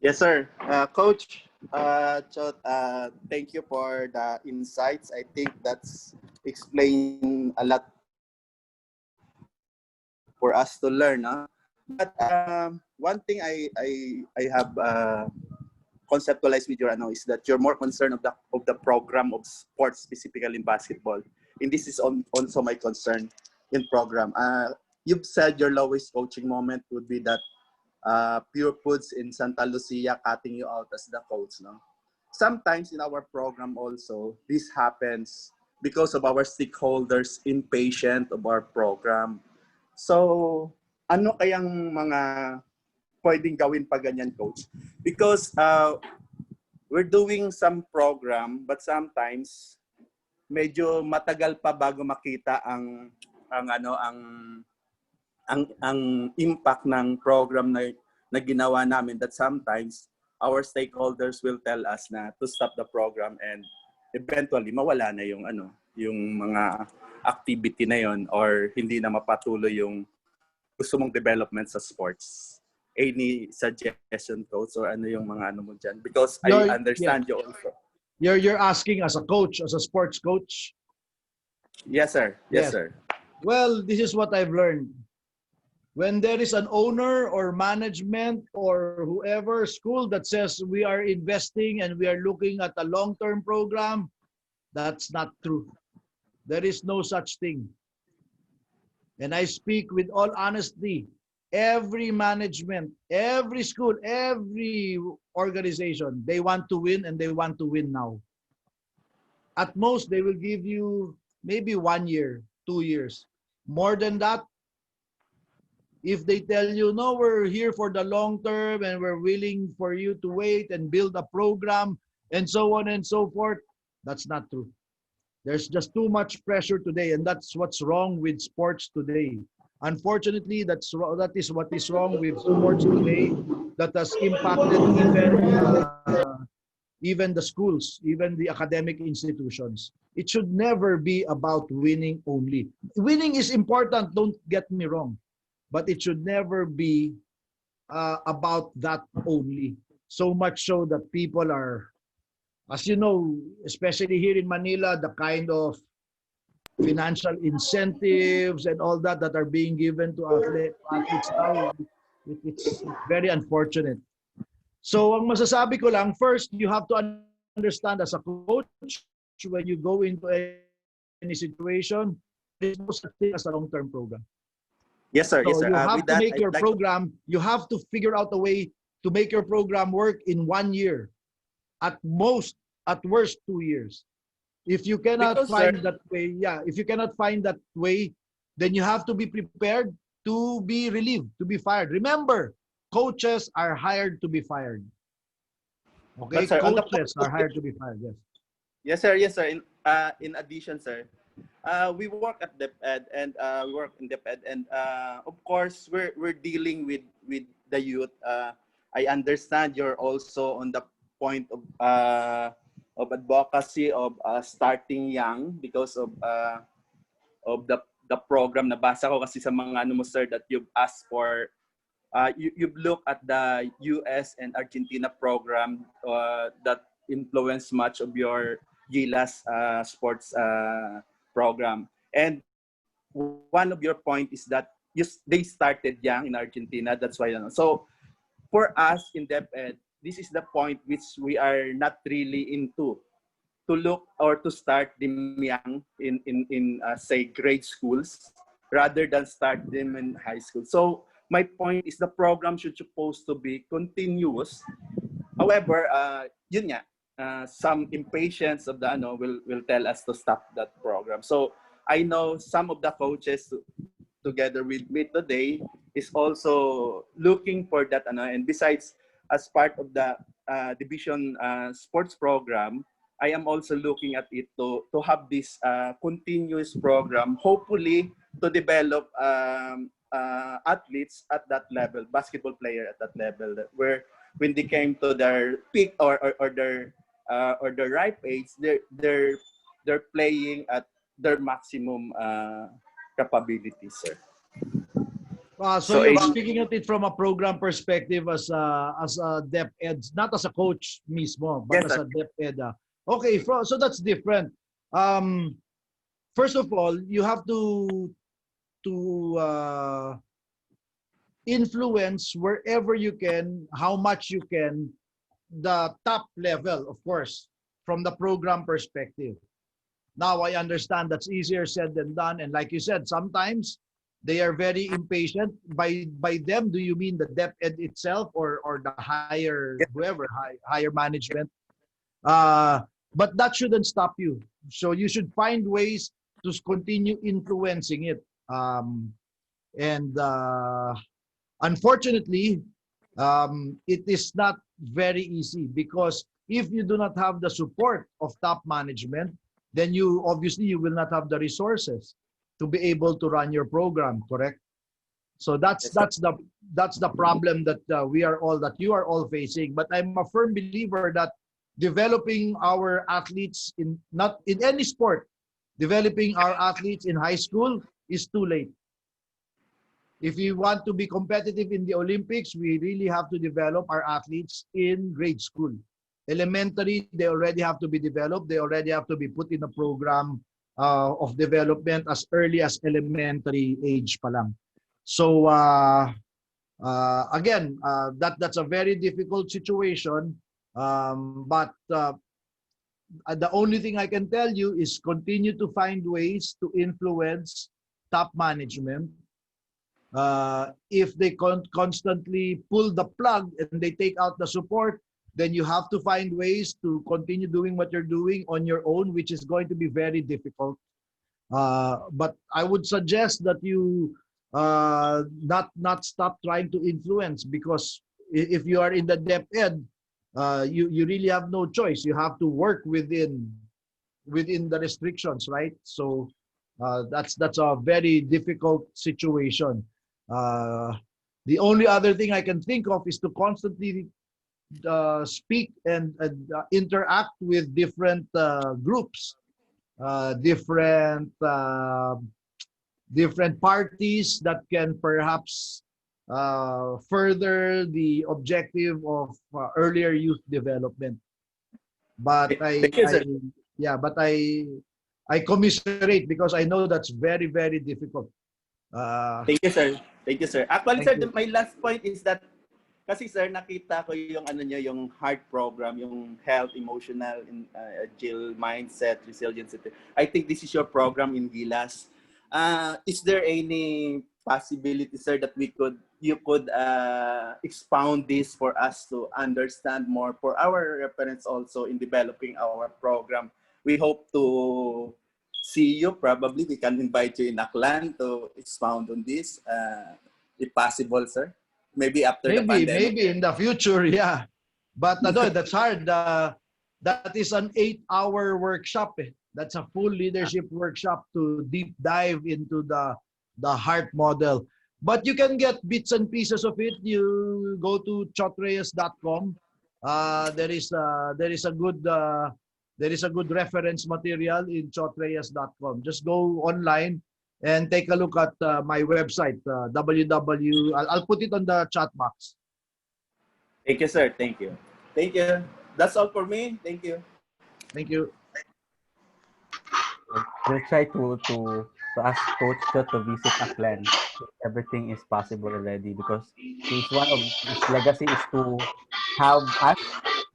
Yes, sir. Coach, Chot, thank you for the insights. I think that's explain a lot for us to learn. But one thing I have conceptualized with your is that you're more concerned of the program of sports, specifically in basketball. And this is also my concern in program. You've said your lowest coaching moment would be that Pure Foods in Santa Lucia cutting you out as the coach. No? Sometimes in our program also, this happens because of our stakeholders impatient of our program. So, ano kayang mga pwedeng gawin pa ganyan, Coach? Because we're doing some program, but sometimes medyo matagal pa bago makita ang impact ng program na ginawa namin, that sometimes our stakeholders will tell us na to stop the program and eventually mawala na yung mga activity na yon or hindi na mapatuloy yung gusto mong development sa sports. Any suggestion, Coach, or ano yung mga mo dyan? Because I understand you also. You're asking as a coach, as a sports coach? Yes, sir. Yes, sir. Well, this is what I've learned. When there is an owner or management or whoever school that says we are investing and we are looking at a long-term program, that's not true. There is no such thing. And I speak with all honesty. Every management, every school, every organization, they want to win and they want to win now. At most, they will give you maybe 1 year, 2 years. More than that, if they tell you, no, we're here for the long term and we're willing for you to wait and build a program and so on and so forth, that's not true. There's just too much pressure today, and that's what's wrong with sports today. Unfortunately, that is what is wrong with sports today that has impacted even the schools, even the academic institutions. It should never be about winning only. Winning is important, don't get me wrong, but it should never be about that only. So much so that people are, as you know, especially here in Manila, the kind of financial incentives and all that are being given to athletes now, it's very unfortunate. So ang masasabi ko lang, first, you have to understand as a coach, when you go into any situation, there is no such thing as a long-term program. Yes, sir. So yes, sir. you have to make your like program, you have to figure out a way to make your program work in 1 year. At most, at worst, 2 years. If you cannot find that way, if you cannot find that way, then you have to be prepared to be relieved, to be fired. Remember, coaches are hired to be fired. Okay, sir, coaches are hired to be fired. Yes. Yes, sir. Yes, sir. In addition, sir, we work at DepEd and we work in DepEd, and of course, we're dealing with the youth. I understand you're also on the point of advocacy of starting young because of the program. Nabasa ko kasi sa mga mo, sir, that you've asked for. You've looked at the US and Argentina program that influenced much of your GILAS sports program. And one of your point is that they started young in Argentina. That's why. So for us in DepEd, this is the point which we are not really into, to look or to start them young in say grade schools rather than start them in high school. So my point is the program should supposed to be continuous. However, yun nga, some impatience of the will tell us to stop that program. So I know some of the coaches together with me today is also looking for that and besides, as part of the division sports program, I am also looking at it to have this continuous program, hopefully to develop athletes at that level, basketball player at that level, where when they came to their peak or their ripe age, they're playing at their maximum capabilities, sir. So So you're speaking of it from a program perspective as a DepEd, not as a coach mismo, but yes, as sir. a DepEd. Okay, so that's different. First of all, you have to influence wherever you can, how much you can, the top level, of course, from the program perspective. Now I understand that's easier said than done, and like you said, sometimes they are very impatient. By them, do you mean the DepEd itself or the higher whoever higher management? But that shouldn't stop you. So you should find ways to continue influencing it. And unfortunately, it is not very easy because if you do not have the support of top management, then you obviously you will not have the resources to be able to run your program. Correct? So that's the problem that you are all facing. But I'm a firm believer that developing our athletes in not in any sport, developing our athletes in high school is too late. If we want to be competitive in the Olympics, we really have to develop our athletes in grade school. Elementary, they already have to be developed. They already have to be put in a program of development as early as elementary age pa lang. So again, that's a very difficult situation. But the only thing I can tell you is continue to find ways to influence top management. If they constantly pull the plug and they take out the support, then you have to find ways to continue doing what you're doing on your own, which is going to be very difficult. But I would suggest that you not stop trying to influence, because if you are in the DepEd, you really have no choice. You have to work within the restrictions, right? So that's a very difficult situation. The only other thing I can think of is to constantly speak and interact with different groups, different parties that can perhaps further the objective of earlier youth development. But Thank you, sir. I commiserate because I know that's very, very difficult. Thank you, sir. Thank you, sir. Actually, sir, You. my last point is that kasi sir, nakita ko yung yung heart program, yung health, emotional, agile mindset, resilience. I think this is your program in Gilas. Is there any possibility, sir, that you could expound this for us to understand more for our reference also in developing our program? We hope to see you. Probably we can invite you in Aklan to expound on this, if possible, sir. Maybe after the pandemic. Maybe in the future, yeah. But that's hard. That is an 8-hour workshop. That's a full leadership workshop to deep dive into the heart model. But you can get bits and pieces of it. You go to chotreyes.com. There is a good reference material in chotreyes.com. Just go online and take a look at my website, I'll put it on the chat box. Thank you, sir. Thank you. Thank you. That's all for me. Thank you. Thank you. We'll try to ask Coach Chot to visit Aklan. Everything is possible already because he's one of his legacy is to have us,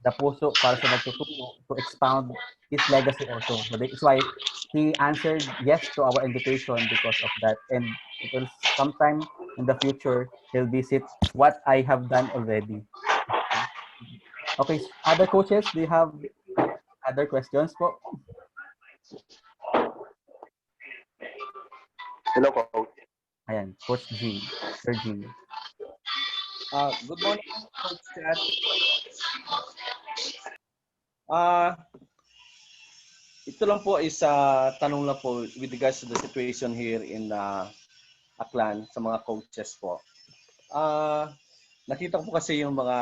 the puso para sa nagtuturo, to expound his legacy also. So that's why he answered yes to our invitation because of that, and it will sometime in the future he'll visit what I have done already. Okay, other coaches, do you have other questions po? Hello, Coach. Ayan, Coach G, Sir G. Good morning, Coach Chot. Uh, ito lang po is tanong lang po with regards to the situation here in Aklan sa mga coaches po. Nakita ko po kasi yung mga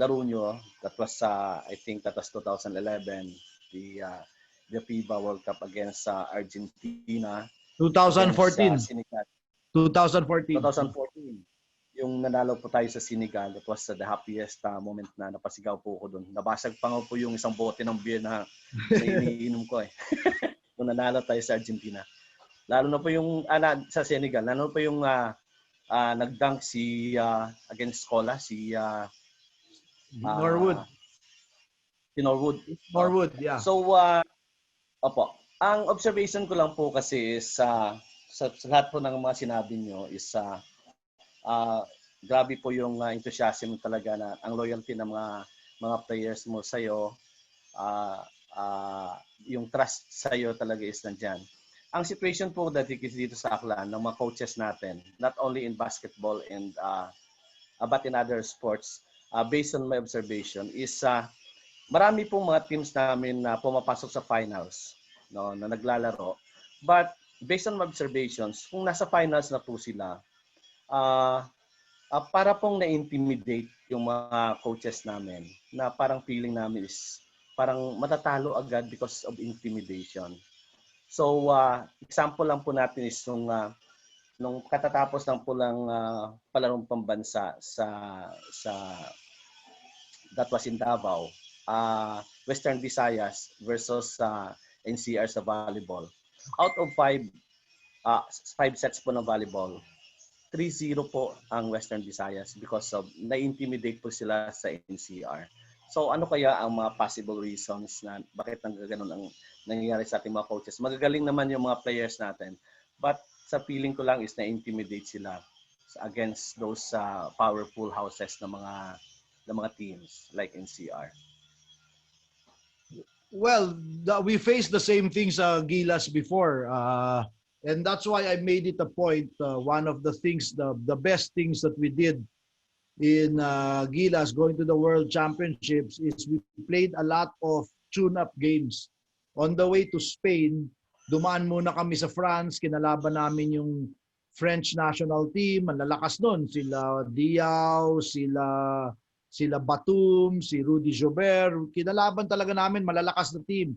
laro nyo. That was, I think that was 2011, the FIBA World Cup against Argentina. 2014. Senegal. 2014. 2014. Yung nanalo po tayo sa Senegal, that was the happiest moment na napasigaw po ko doon. Nabasag pa nga po yung isang bote ng beer na iniinom ko eh. Nung nanalo tayo sa Argentina. Lalo na po yung sa Senegal, lalo po yung nag-dunk si against Cola, si Norwood. Si Norwood. Norwood, yeah. So, opo. Ang observation ko lang po kasi is sa lahat po ng mga sinabi nyo is grabe po yung enthusiasm talaga na ang loyalty ng mga players mo sa'yo, yung trust sa'yo talaga is nandyan. Ang situation po dito sa Aklan ng mga coaches natin, not only in basketball and but in other sports, based on my observation, is marami pong mga teams namin na pumapasok sa finals, no, na naglalaro. But based on my observations, kung nasa finals na po sila, para pong na-intimidate yung mga coaches namin na parang feeling namin is parang matatalo agad because of intimidation. So, example lang po natin is nung katatapos ng pulang palarong pambansa sa that was in Davao, Western Visayas versus NCR sa volleyball. Out of 5 sets po ng volleyball, 3-0 po ang Western Visayas because of na-intimidate po sila sa NCR. So ano kaya ang mga possible reasons na bakit ganun ang nangyayari sa ating mga coaches? Magagaling naman yung mga players natin, but sa feeling ko lang is na-intimidate sila against those powerful houses ng mga teams like NCR. Well, we faced the same things Gilas before. And that's why I made it a point. One of the things, the best things that we did in Gilas going to the World Championships is we played a lot of tune-up games. On the way to Spain, dumaan muna kami sa France, kinalaban namin yung French national team, malalakas nun. Sila Diaw, sila Batum, si Rudy Jobert, kinalaban talaga namin, malalakas na team.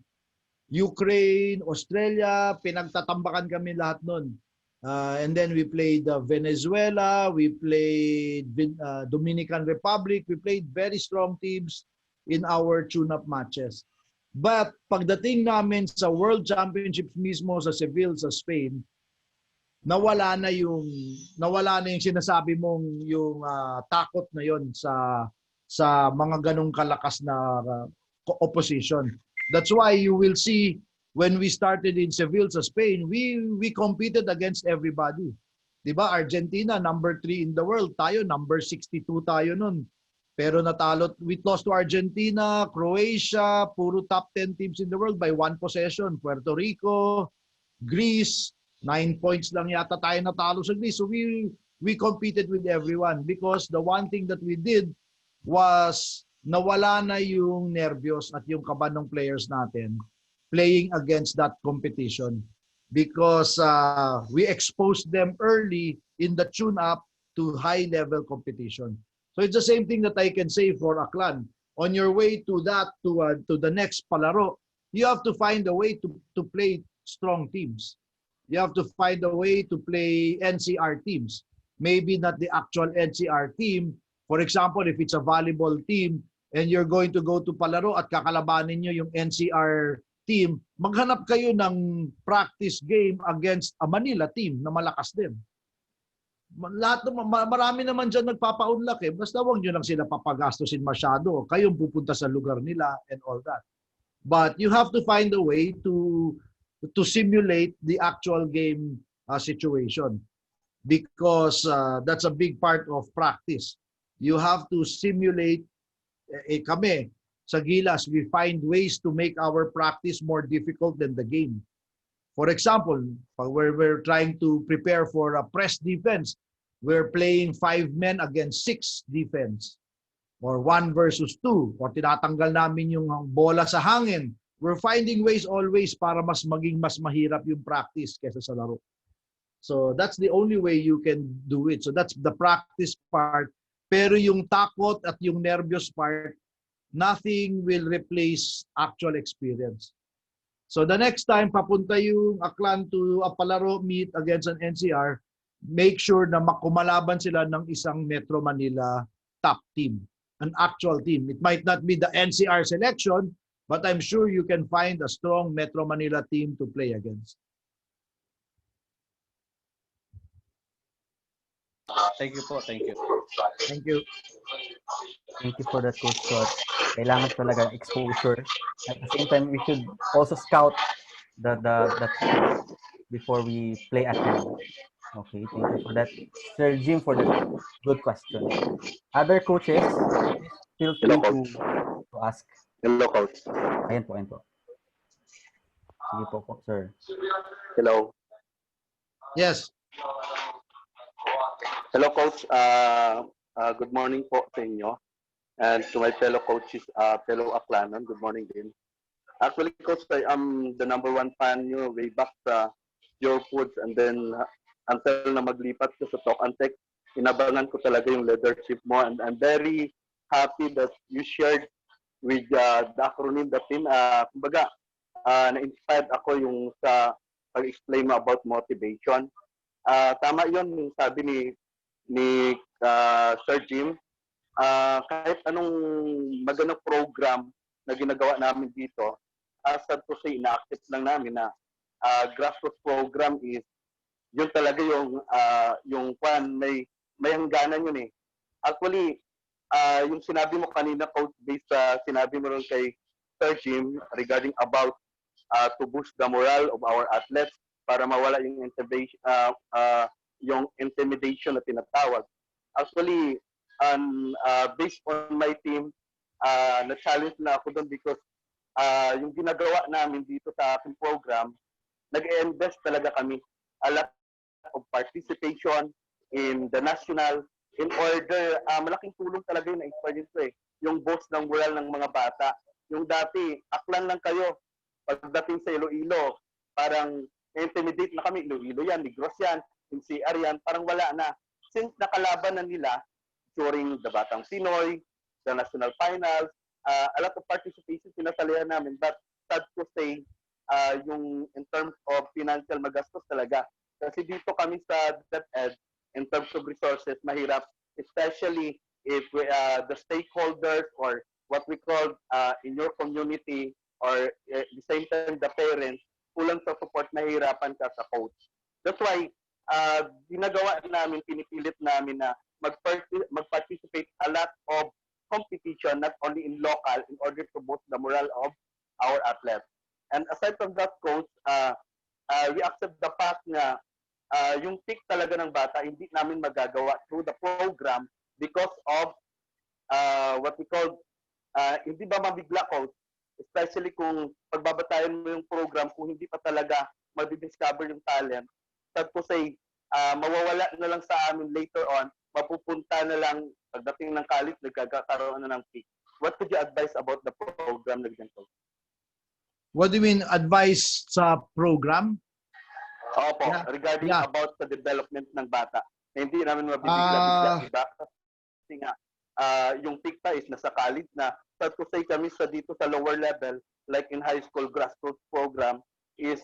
Ukraine, Australia, pinagtatambakan kami lahat nun. And then we played Venezuela, we played Dominican Republic, we played very strong teams in our tune-up matches. But pagdating namin sa World Championships mismo sa Seville, sa Spain, nawala na yung sinasabi mong yung takot na yon sa mga ganong kalakas na opposition. That's why you will see when we started in Seville sa Spain, we competed against everybody. 'Di ba? Argentina number 3 in the world, tayo number 62 tayo nun. Pero we lost to Argentina, Croatia, puro top 10 teams in the world by 1 possession. Puerto Rico, Greece, 9 points lang yata tayo natalo sa Greece. So we competed with everyone because the one thing that we did was nawala na yung nervyos at yung kaba ng players natin playing against that competition because we exposed them early in the tune-up to high-level competition. So it's the same thing that I can say for Aklan. On your way to the next palaro, you have to find a way to play strong teams. You have to find a way to play NCR teams. Maybe not the actual NCR team. For example, if it's a volleyball team and you're going to go to palaro at kakalabanin nyo yung NCR team, maghanap kayo ng practice game against a Manila team na malakas din. Marami naman dyan nagpapaunlak eh. Basta huwag nyo lang sila papagastusin masyado. Kayong pupunta sa lugar nila and all that. But you have to find a way to to simulate the actual game situation, because that's a big part of practice. You have to simulate. Kami sa Gilas, we find ways to make our practice more difficult than the game. For example, where we're trying to prepare for a press defense, we're playing 5 men against 6 defense, or 1 versus 2, or tinatanggal namin yung bola sa hangin. We're finding ways always para mas mahirap yung practice kaysa sa laro. So that's the only way you can do it. So that's the practice part. Pero yung takot at yung nervyos part, nothing will replace actual experience. So the next time papunta yung Aklan to a palaro meet against an NCR, make sure na kumalaban sila ng isang Metro Manila top team, an actual team. It might not be the NCR selection, but I'm sure you can find a strong Metro Manila team to play against. Thank you po. Thank you. Thank you. Thank you for that, Coach Chot. Kailangan talaga exposure. At the same time, we should also scout the team before we play at home. Okay, thank you for that, Sir Jim, for that good question. Other coaches, feel free to ask. Hello, Coach. Ayan po, ayan po. Sige po, sir. Hello. Yes. Hello, Coach. Good morning po sa inyo. And to my fellow coaches, fellow Aklanon, good morning din. Actually, Coach, I am the #1 fan nyo way back sa Your Foods, and then until na maglipat ko sa Talk and Tech, inabangan ko talaga yung leadership mo, and I'm very happy that you shared with the acronym, the team. Kumbaga, na-inspired ako yung sa pag-explain mo about motivation. Tama yun, yung sabi ni Sir Jim, kahit anong magandang program na ginagawa namin dito, sad to say, ina-accept lang namin na grassroots program is yun talaga yung may hangganan yun eh. Actually, yung sinabi mo kanina, Coach, based sa sinabi mo rin kay Sir Jim regarding about to boost the morale of our athletes para mawala yung intimidation na tinatawag. Actually, based on my team, na-challenge na ako doon because yung ginagawa namin dito sa ating program, nag-invest talaga kami a lot of participation in the national in order, malaking tulong talaga yung na-experience ko eh. Yung boss ng moral ng mga bata. Yung dati, Aklan lang kayo. Pagdating sa Iloilo, parang intimidate na kami. Iloilo yan, Negros yan, NCR yan, parang wala na. Since nakalaban na nila during the Batang Pinoy, the national finals, a lot of participation pinasalihan namin. But sad to say, yung in terms of financial magastos talaga. Kasi dito kami sa DepEd, in terms of resources, mahirap, especially if the stakeholders or what we call in your community or at the same time the parents, kulang sa support, mahirapan ka sa coach. That's why, ginagawa namin, pinipilit namin na mag-participate a lot of competition, not only in local, in order to boost the morale of our athletes. And aside from that, Coach, we accept the fact na yung peak talaga ng bata, hindi namin magagawa through the program because of what we call, hindi ba mabigla, Coach? Especially kung pagbabatayan mo yung program, kung hindi pa talaga madidiscover yung talent, sad to say, mawawala na lang sa amin later on, mapupunta na lang, pagdating ng college, nagkakaroon na ng peak. What could you advise about the program na ganito? What do you mean, advice sa program? Opo, regarding about the development ng bata. Hindi namin mabibigla-bigla, diba? Kasi nga, yung peak pa is nasa college na. Sad to say kami dito sa lower level, like in high school grassroots program, is,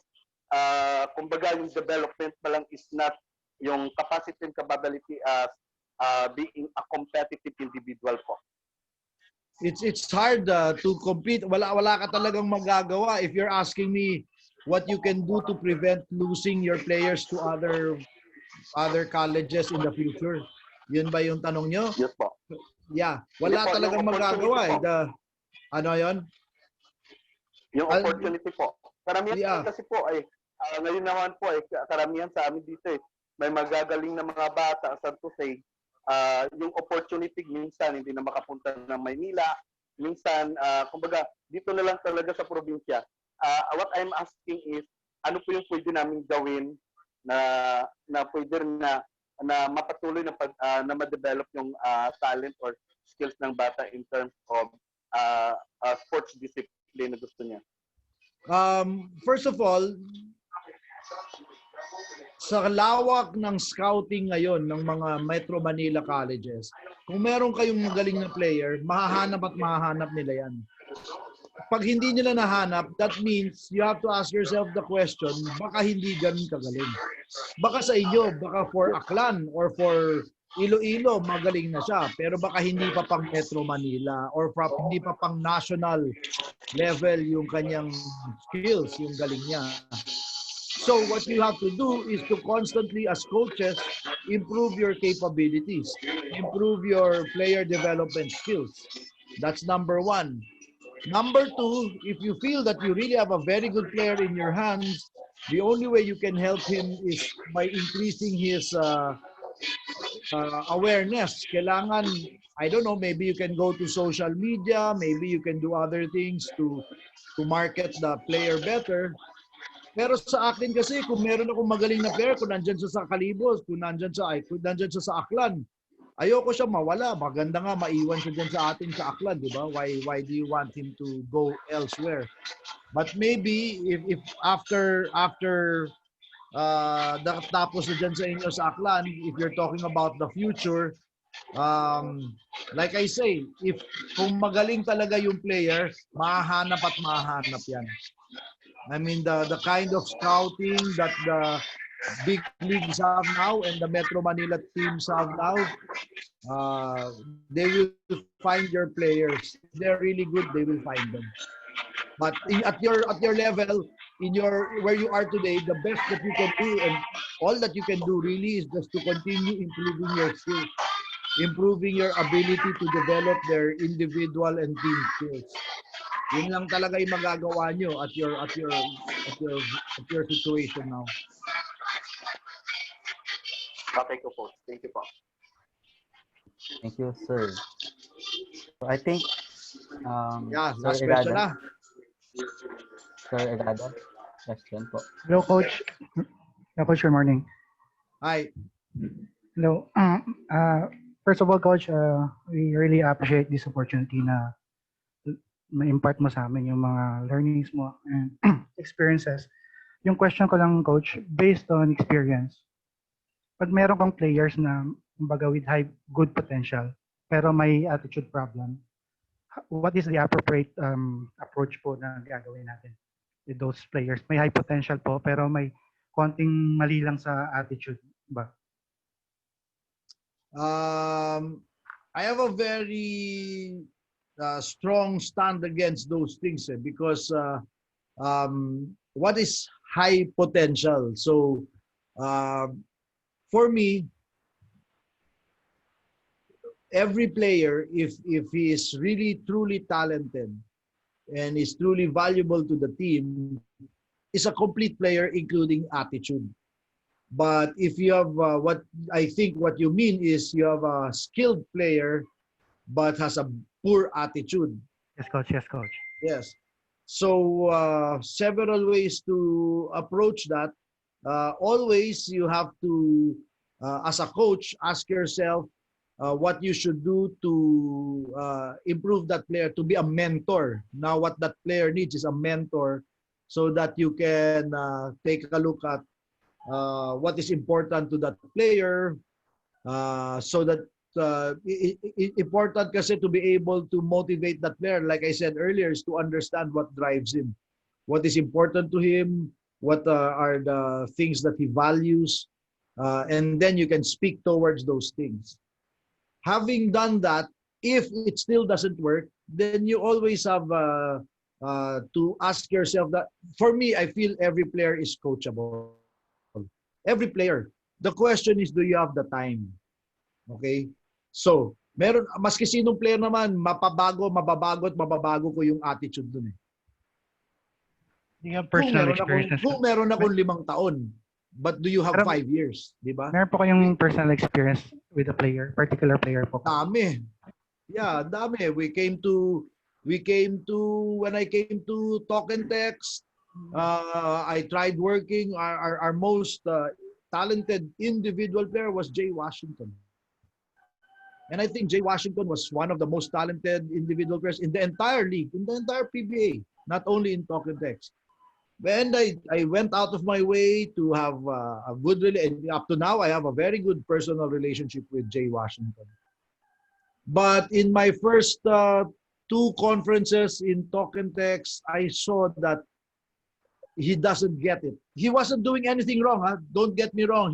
kumbaga yung development pa lang is not yung capacity and capability as being a competitive individual po. It's hard to compete. Wala ka talagang magagawa. If you're asking me what you can do to prevent losing your players to other colleges in the future, yun ba yung tanong nyo? Yes po. Yeah, wala talagang magagawa. Ano yon? Yung opportunity po. Karamihan Yeah. kasi po ay ngayon naman po ay karamihan sa amin dito may magagaling na mga bata sa to say yung opportunity minsan hindi na makapunta ng Maynila, minsan kumbaga dito na lang talaga sa probinsya. What I'm asking is ano po yung pwede namin gawin na pwede na mapatuloy na ma-develop yung talent or skills ng bata in terms of sports discipline na gusto niya. First of all, sa lawak ng scouting ngayon ng mga Metro Manila colleges, kung meron kayong magaling na player, mahahanap nila yan. Pag hindi nila nahanap, that means you have to ask yourself the question, baka hindi ganun kagaling. Baka sa inyo, baka for Aklan or for Iloilo, magaling na siya. Pero baka hindi pa pang Metro Manila or hindi pa pang national level yung kanyang skills, yung galing niya. So what you have to do is to constantly, as coaches, improve your capabilities, improve your player development skills. That's number one. Number two, if you feel that you really have a very good player in your hands, the only way you can help him is by increasing his awareness. Kailangan, I don't know, maybe you can go to social media, maybe you can do other things to market the player better. Pero sa akin kasi, kung meron akong magaling na player, kung nandyan siya sa Kalibos, kung nandyan siya sa Aklan, ayoko siya mawala. Maganda nga maiwan siya dyan sa atin sa Aklan, di ba? Why do you want him to go elsewhere? But maybe if after tapos na dyan sa inyo sa Aklan, if you're talking about the future, like I say, kung magaling talaga yung player, mahahanap at mahahanap yan. I mean, the kind of scouting that the big leagues have now and the Metro Manila teams have now, they will find your players. If they're really good, they will find them. But at your level, where you are today, the best that you can do and all that you can do really is just to continue improving your skills, improving your ability to develop their individual and team skills. Yun lang talaga yung magagawa nyo at your situation now. Okay ko po. Thank you po. Thank you, sir. So I think Yeah, Sir last question Egada. na. Sir Egada, question po. Hello, Coach. Hello, Coach. Good morning. Hi. Hello. First of all, Coach, we really appreciate this opportunity na ma-impart mo sa amin yung mga learnings mo and experiences. Yung question ko lang, Coach, based on experience, pag meron kang players na kumbaga with good potential, pero may attitude problem, what is the appropriate approach po na gagawin natin with those players? May high potential po, pero may konting mali lang sa attitude ba? I have a very strong stand against those things because what is high potential? So for me, every player, if he is really truly talented and is truly valuable to the team, is a complete player, including attitude. But if you have what you mean is you have a skilled player but has a poor attitude. Yes, Coach. Yes, Coach. Yes. So several ways to approach that. Always you have to, as a coach, ask yourself what you should do to improve that player, to be a mentor. Now what that player needs is a mentor so that you can take a look at what is important to that player, so that important kasi to be able to motivate that player, like I said earlier, is to understand what drives him, what is important to him, what are the things that he values, and then you can speak towards those things. Having done that, if it still doesn't work, then you always have to ask yourself that. For me, I feel every player is coachable. Every player. The question is, do you have the time? Okay? So, maski sinong player naman, mababago ko yung attitude dun eh. You have personal experiences. Kung meron akong 5 taon, but do you have 5 years? Di ba? Meron po kayong personal experience with a player, particular player po. Dami. Yeah, dami. When I came to Talk and Text, I tried working. Our most talented individual player was Jay Washington. And I think Jay Washington was one of the most talented individual players in the entire league, in the entire PBA, not only in Talk and Text. And I went out of my way to have a good relationship. Up to now, I have a very good personal relationship with Jay Washington. But in my first 2 conferences in Talk and Text, I saw that he doesn't get it. He wasn't doing anything wrong. Ha? Don't get me wrong.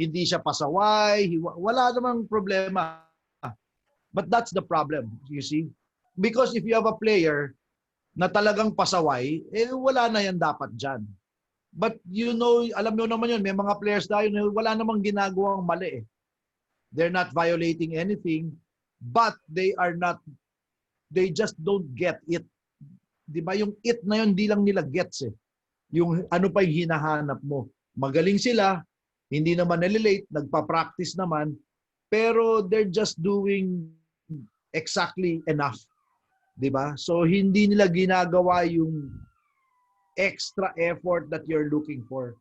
Hindi siya pasaway. Wala namang problema. But that's the problem, you see. Because if you have a player na talagang pasaway, wala na yan dapat dyan. But you know, alam nyo naman yun, may mga players tayo na wala namang ginagawang mali eh. They're not violating anything, but they just don't get it. Di ba? Yung it na yun, di lang nila gets eh. Yung ano pa yung hinahanap mo. Magaling sila, hindi naman nalilate, nagpa-practice naman, pero they're just doing exactly enough. Di ba? So, hindi nila ginagawa yung extra effort that you're looking for.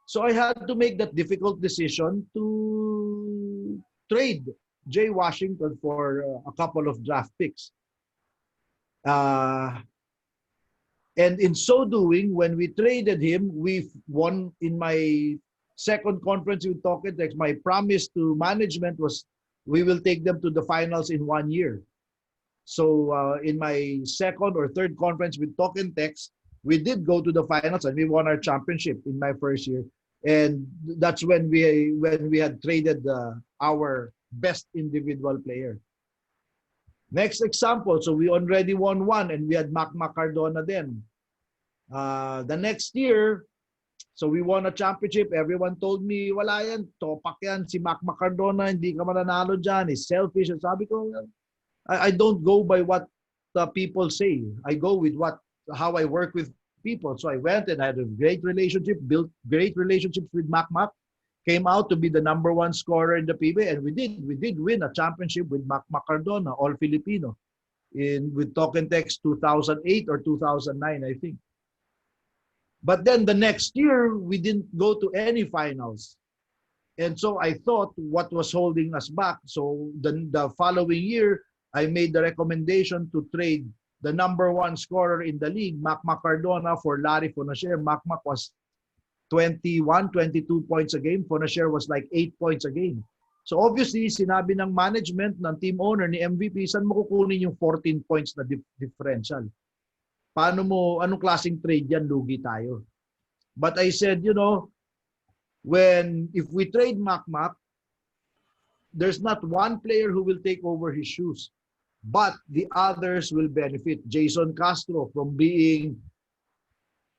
So, I had to make that difficult decision to trade Jay Washington for a couple of draft picks. And in so doing, when we traded him, we won. In my second conference with Talk and Text, my promise to management was we will take them to the finals in 1 year. So in my second or third conference with Talk and Text, we did go to the finals and we won our championship in my first year. And that's when we had traded our best individual player. Next example, so we already won 1 and we had Mac Cardona then. The next year, so we won a championship. Everyone told me, wala yan, topak yan, si Mac Cardona, hindi ka mananalo dyan, he's selfish. And sabi ko, I don't go by what the people say. I go with how I work with people. So I went and I had a great relationship, built great relationships with Mac. Came out to be the #1 scorer in the PBA, and we did win a championship with Mac Cardona, all Filipino, with Talk and Text 2008 or 2009, I think. But then the next year, we didn't go to any finals. And so I thought what was holding us back. So the following year, I made the recommendation to trade the #1 scorer in the league, Mac Cardona, for Larry Fonacier. Mac was 21, 22 points a game. Fonacier was like 8 points a game. So obviously, sinabi ng management, ng team owner, ni MVP, saan mo kukunin yung 14 points na differential? Anong klaseng trade yan? Lugi tayo. But I said, you know, if we trade Mac, there's not one player who will take over his shoes, but the others will benefit. Jason Castro, from being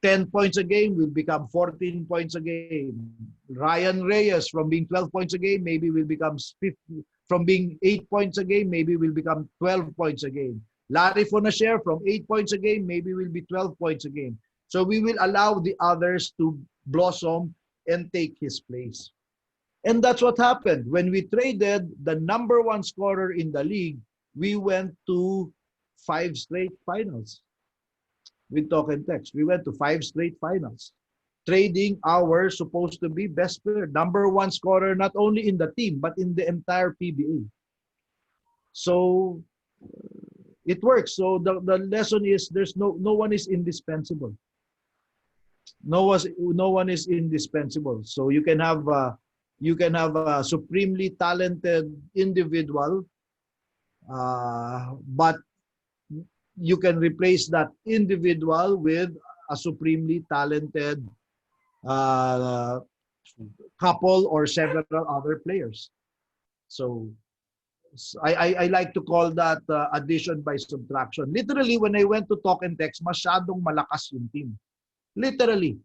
10 points a game, will become 14 points a game. Ryan Reyes, from being 12 points a game, maybe will become 50. From being 8 points a game, maybe will become 12 points a game. Larry Fonacier, from 8 points a game, maybe will be 12 points a game. So we will allow the others to blossom and take his place. And that's what happened. When we traded the #1 scorer in the league, we went to 5 straight finals. With Talk and Text, we went to 5 straight finals, trading our supposed to be best player, #1 scorer, not only in the team, but in the entire PBA. So it works. So the lesson is there's no one is indispensable. No one is indispensable. So you can have a supremely talented individual, but you can replace that individual with a supremely talented couple or several other players. So I like to call that addition by subtraction. Literally, when I went to Talk and Text, masyadong malakas yung team. Literally,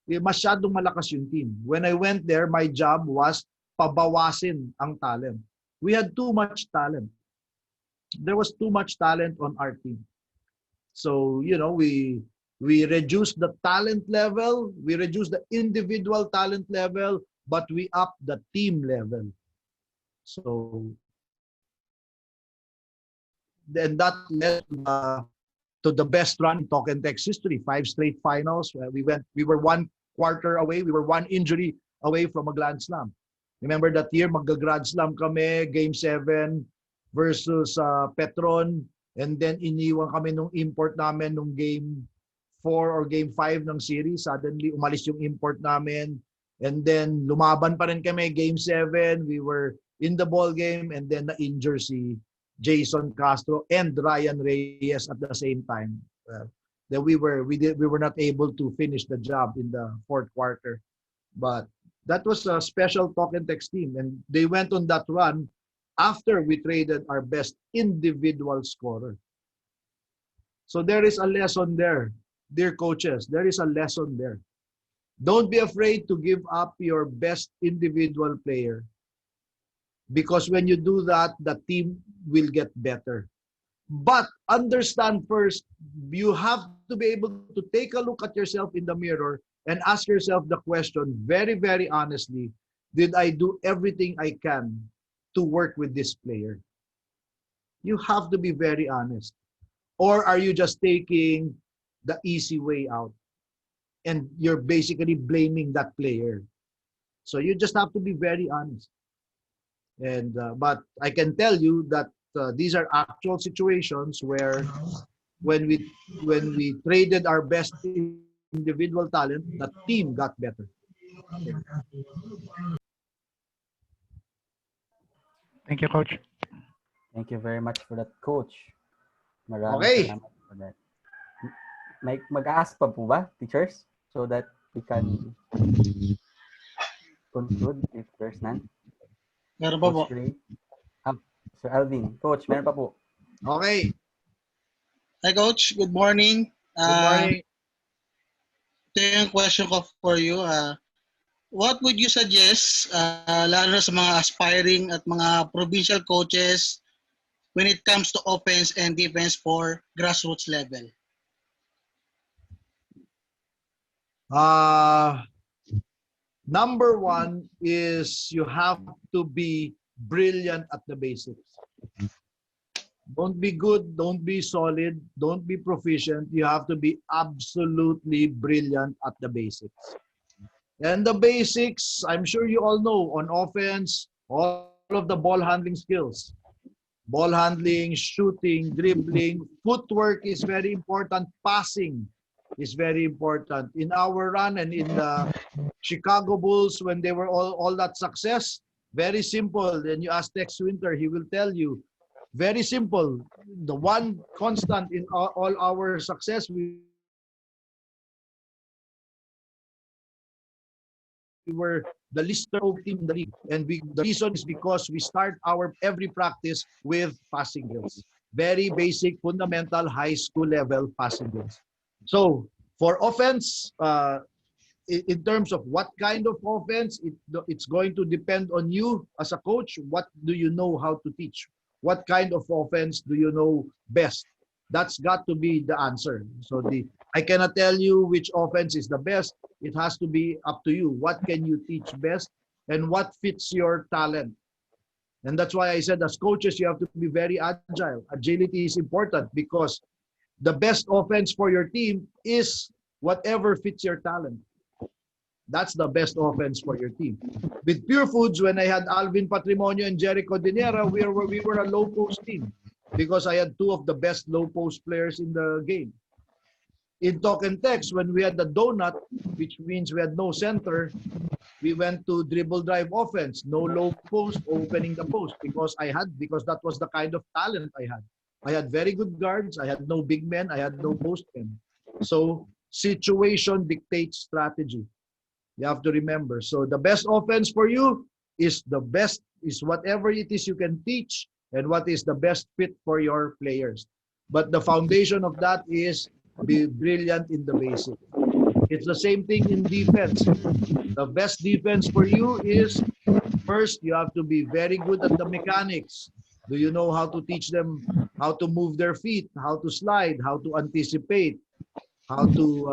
masyadong malakas yung team. When I went there, my job was pabawasin ang talent. We had too much talent. There was too much talent on our team. So, you know, we We reduced the talent level, we reduced the individual talent level, but we up the team level. So then that led to the best run in Talk and Text history. 5 straight finals. We were 1/4 away. We were 1 injury away from a Grand Slam. Remember that year, mag-Grand Slam kami, Game 7 versus Petron. And then iniwan kami nung import namin nung Game 4 or Game 5 ng series. Suddenly, umalis yung import namin. And then, lumaban pa rin kami. Game 7, we were in the ball game. And then, na-injure si Jason Castro and Ryan Reyes at the same time. Then we were not able to finish the job in the 4th quarter. But that was a special Talk and Text team. And they went on that run after we traded our best individual scorer. So there is a lesson there, dear coaches. There is a lesson there. Don't be afraid to give up your best individual player. Because when you do that, the team will get better. But understand first, you have to be able to take a look at yourself in the mirror and ask yourself the question very, very honestly, did I do everything I can to work with this player? You have to be very honest. Or are you just taking the easy way out? And you're basically blaming that player. So you just have to be very honest. And but I can tell you that these are actual situations where when we traded our best individual talent, the team got better. Thank you, Coach. Thank you very much for that, Coach. Maraming Okay. salamat for that. May mag-ask pa po ba, teachers? So that we can conclude if there's none. Meron pa po. Coach Ray. Sir Alvin. Coach, meron pa po. Okay. Hi, Coach. Good morning. Good morning. Ito yung question ko for you. What would you suggest, lalo na sa mga aspiring at mga provincial coaches when it comes to offense and defense for grassroots level? Number one is you have to be brilliant at the basics. Don't be good, don't be solid, don't be proficient. You have to be absolutely brilliant at the basics. And the basics, I'm sure you all know, on offense, all of the ball handling skills. Ball handling, shooting, dribbling, footwork is very important. Passing is very important. In our run and in the Chicago Bulls, when they were all that success, very simple. Then you ask Tex Winter, he will tell you, very simple. The one constant in all our success, we were the least turnover team in the league. And the reason is because we start our every practice with passing drills. Very basic, fundamental, high school level passing drills. So for offense, in terms of what kind of offense, it's going to depend on you as a coach. What do you know how to teach? What kind of offense do you know best? That's got to be the answer. So I cannot tell you which offense is the best. It has to be up to you. What can you teach best and what fits your talent? And that's why I said as coaches, you have to be very agile. Agility is important because the best offense for your team is whatever fits your talent. That's the best offense for your team. With Pure Foods, when I had Alvin Patrimonio and Jericho Dinera, we were a low post team because I had two of the best low post players in the game. In Talk and Text, when we had the donut, which means we had no center, we went to dribble drive offense, no low post, opening the post because that was the kind of talent I had. I had very good guards. I had no big men. I had no post men. So situation dictates strategy. You have to remember. So the best offense for you is whatever it is you can teach and what is the best fit for your players. But the foundation of that is be brilliant in the basics. It's the same thing in defense. The best defense for you is first you have to be very good at the mechanics. Do you know how to teach them how to move their feet, how to slide, how to anticipate, how to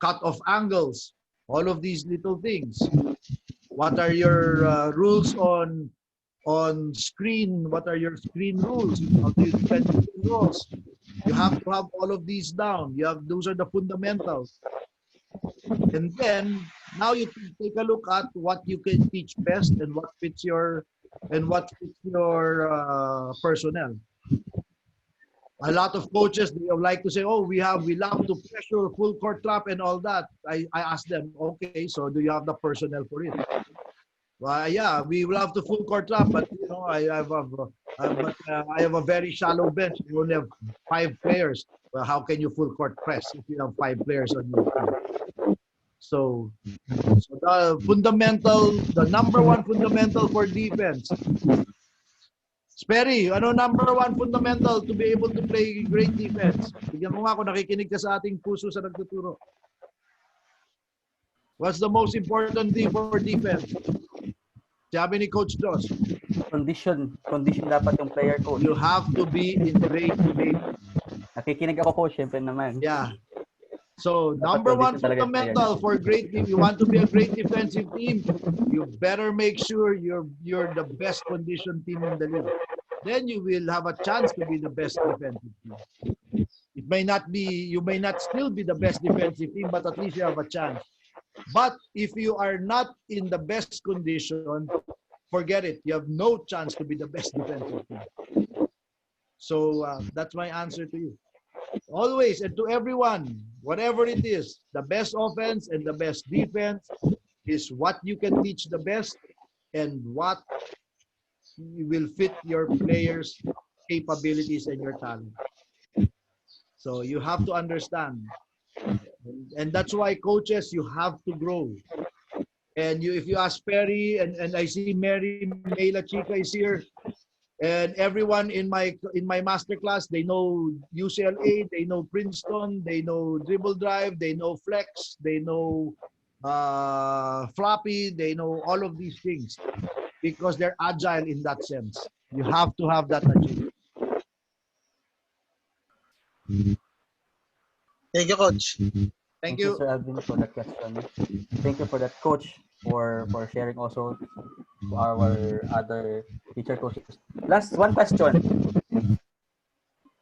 cut off angles, all of these little things. What are your rules on screen? What are your screen rules? How do you defend screen rules? You have to have all of these down. Those are the fundamentals. And then now you take a look at what you can teach best and what fits your personnel. A lot of coaches, they like to say, "Oh, we love to pressure, full court trap, and all that." I ask them, "Okay, so do you have the personnel for it?" Well, yeah, we love to full court trap, but I have a very shallow bench. You only have 5 players. Well, how can you full court press if you have 5 players on your team? So the number one fundamental for defense. Sperry, ano number one fundamental to be able to play great defense? Bigyan mo nga kung nakikinig ka sa ating puso sa nagtuturo. What's the most important thing for defense? Sabi ni Coach Josh. Condition dapat yung player, coach. You have to be in great shape. Nakikinig ako, coach, syempre naman. Yeah. So, number one fundamental for great team, you want to be a great defensive team, you better make sure you're the best conditioned team in the league. Then you will have a chance to be the best defensive team. You may not still be the best defensive team, but at least you have a chance. But if you are not in the best condition, forget it. You have no chance to be the best defensive team. So that's my answer to you. Always and to everyone, whatever it is, the best offense and the best defense is what you can teach the best and what will fit your players' capabilities and your talent. So you have to understand. And that's why coaches, you have to grow. And if you ask Perry, and I see Mary Mayla Chica is here, and everyone in my master class, they know UCLA, they know Princeton, they know dribble drive, they know flex, they know floppy, they know all of these things because they're agile in that sense. You have to have that agility. Thank you, Coach. Thank you, Sir Alvin, for that question. Thank you for that, Coach, for sharing also to our other teacher coaches. Last one question.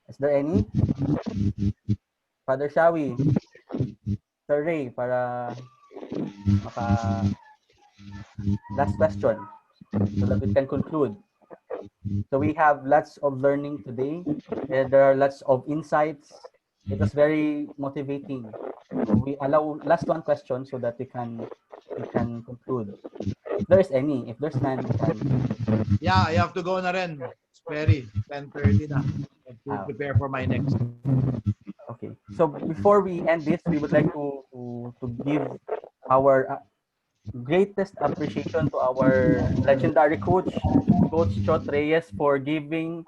Is there any? Father Shawi, Sir Ray, para last question so that we can conclude. So we have lots of learning today, and there are lots of insights. It was very motivating. So we allow last one question so that we can conclude. If there's any, if there's none, we can. Yeah, I have to go na rin. It's very 10:30 na. I have to prepare for my next. Okay. So before we end this, we would like to give our greatest appreciation to our legendary coach, Coach Chot Reyes, for giving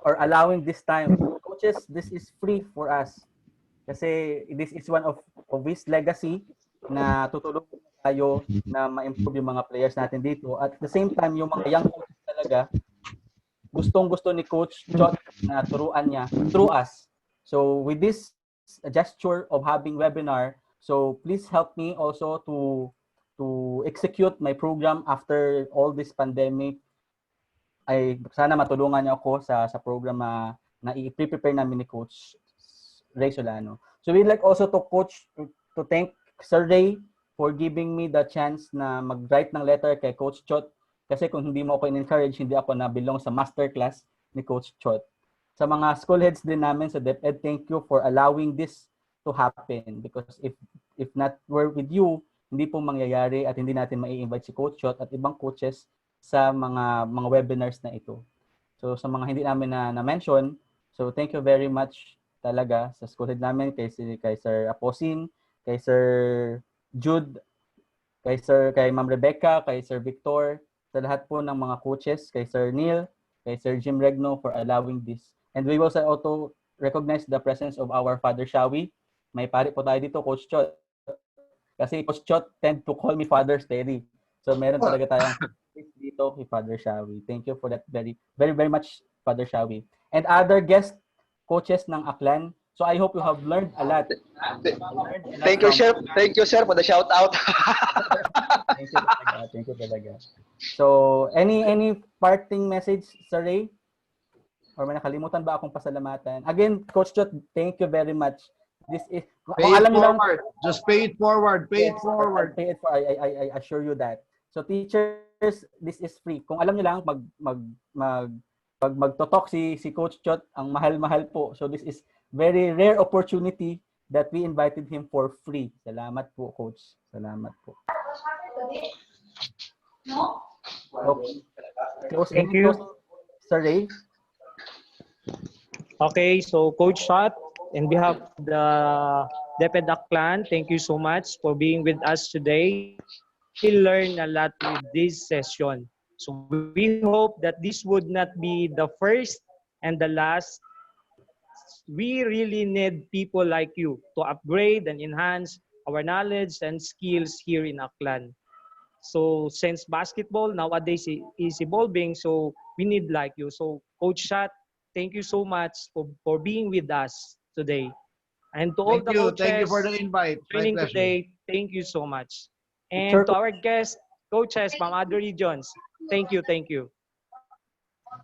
or allowing this time. Coaches, this is free for us. Kasi this is one of his legacy na tutulungan tayo na ma-improve yung mga players natin dito. At the same time, yung mga young coaches talaga, gustong-gusto ni Coach Chot na turuan niya through us. So with this gesture of having webinar, so please help me also to execute my program after all this pandemic. Ay sana matulungan niyo ako sa program na i-prepare namin ni Coach Ray Solano. So we'd like also to thank Sir Ray for giving me the chance na mag-write ng letter kay Coach Chot, kasi kung hindi mo ako in-encourage, hindi ako na-belong sa masterclass ni Coach Chot. Sa mga school heads din namin sa DepEd, thank you for allowing this to happen, because if not were with you, hindi po mangyayari at hindi natin mai-invite si Coach Chot at ibang coaches sa mga webinars na ito. So sa mga hindi namin na-mention, so thank you very much talaga sa school head namin, kay Sir Aposin, kay Sir Jude, kay Ma'am Rebecca, kay Sir Victor, sa lahat po ng mga coaches, kay Sir Neil, kay Sir Jim Regno for allowing this. And we will also recognize the presence of our Father Shawi. May pari po tayo dito, Coach Chot. Kasi Coach Chot tend to call me Father Steady. So meron talaga tayong dito kay Father Shawi. Thank you for that very, very, very much, Father Shawi. And other guest coaches ng Aklan, So I hope you have learned a lot. Thank you, sir. Thank you, sir, for the shout out. Thank you talaga. Thank you talaga. So, any parting message, Sir Ray? Or may nakalimutan ba akong pasalamatan? Again, Coach Chot, thank you very much. This is, Pay kung it alam niyo lang, forward. Just pay it forward. Pay it yes, forward. pay it for, I assure you that. So, teachers, this is free. Kung alam niyo lang, magtotalk si Coach Chot, ang mahal-mahal po. So, this is very rare opportunity that we invited him for free. Salamat po, Coach. Salamat po. Okay. Thank you. Sir Ray? Okay, so Coach Chot, in behalf of the DepEd-Aklan, thank you so much for being with us today. We learned a lot with this session. So we hope that this would not be the first and the last. We really need people like you to upgrade and enhance our knowledge and skills here in Aklan. So since basketball nowadays is evolving, so we need like you. So Coach Chot, thank you so much for being with us today. And to all Thank the you. coaches Thank you for the invite. My training pleasure. today, thank you so much. Picture And to our guest coaches from other regions, thank you, thank you.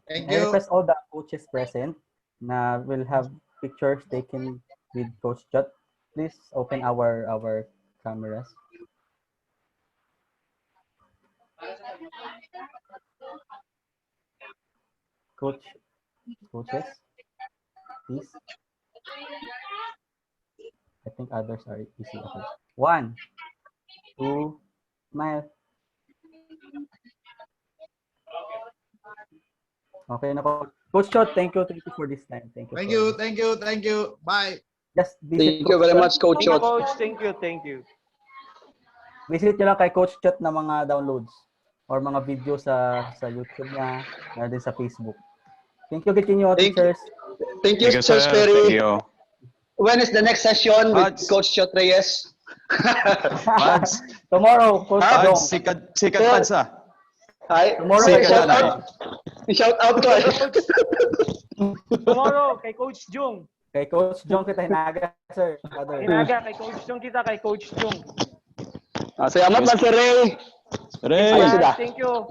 Thank I you. request all the coaches present na will have pictures taken with Coach Chot. Please open our cameras. Coaches, please. I think others are easy. Okay. 1, 2, smile. Okay na po. Coach Chot, thank you for this time. Thank you. Thank for you. this. Thank you. Thank you. Bye. Just visit Thank you very much, Coach Thank you, Chot. Coach. Thank you, thank you. Visit nyo lang kay Coach Chot na mga downloads or mga video sa YouTube niya, na din sa Facebook. Thank you, Gitinyo, teachers. Thank you, Sir Thank Sperry. you. When is the next session with Mads. Coach Chot Reyes? Mads, Tomorrow, Coach Ah, Mads, Jong. sikat Mads ah. Hi. Tomorrow, Sige, shout Nanay. out. Shout out ko. Coach, tomorrow kay Coach Jung. Kay Coach Jong kita hinaga, sir. Father. Inaga kay Coach Jung kita kay Coach Jung. Salamat man, Sir Ray. Ray. Ayos sila. Thank you.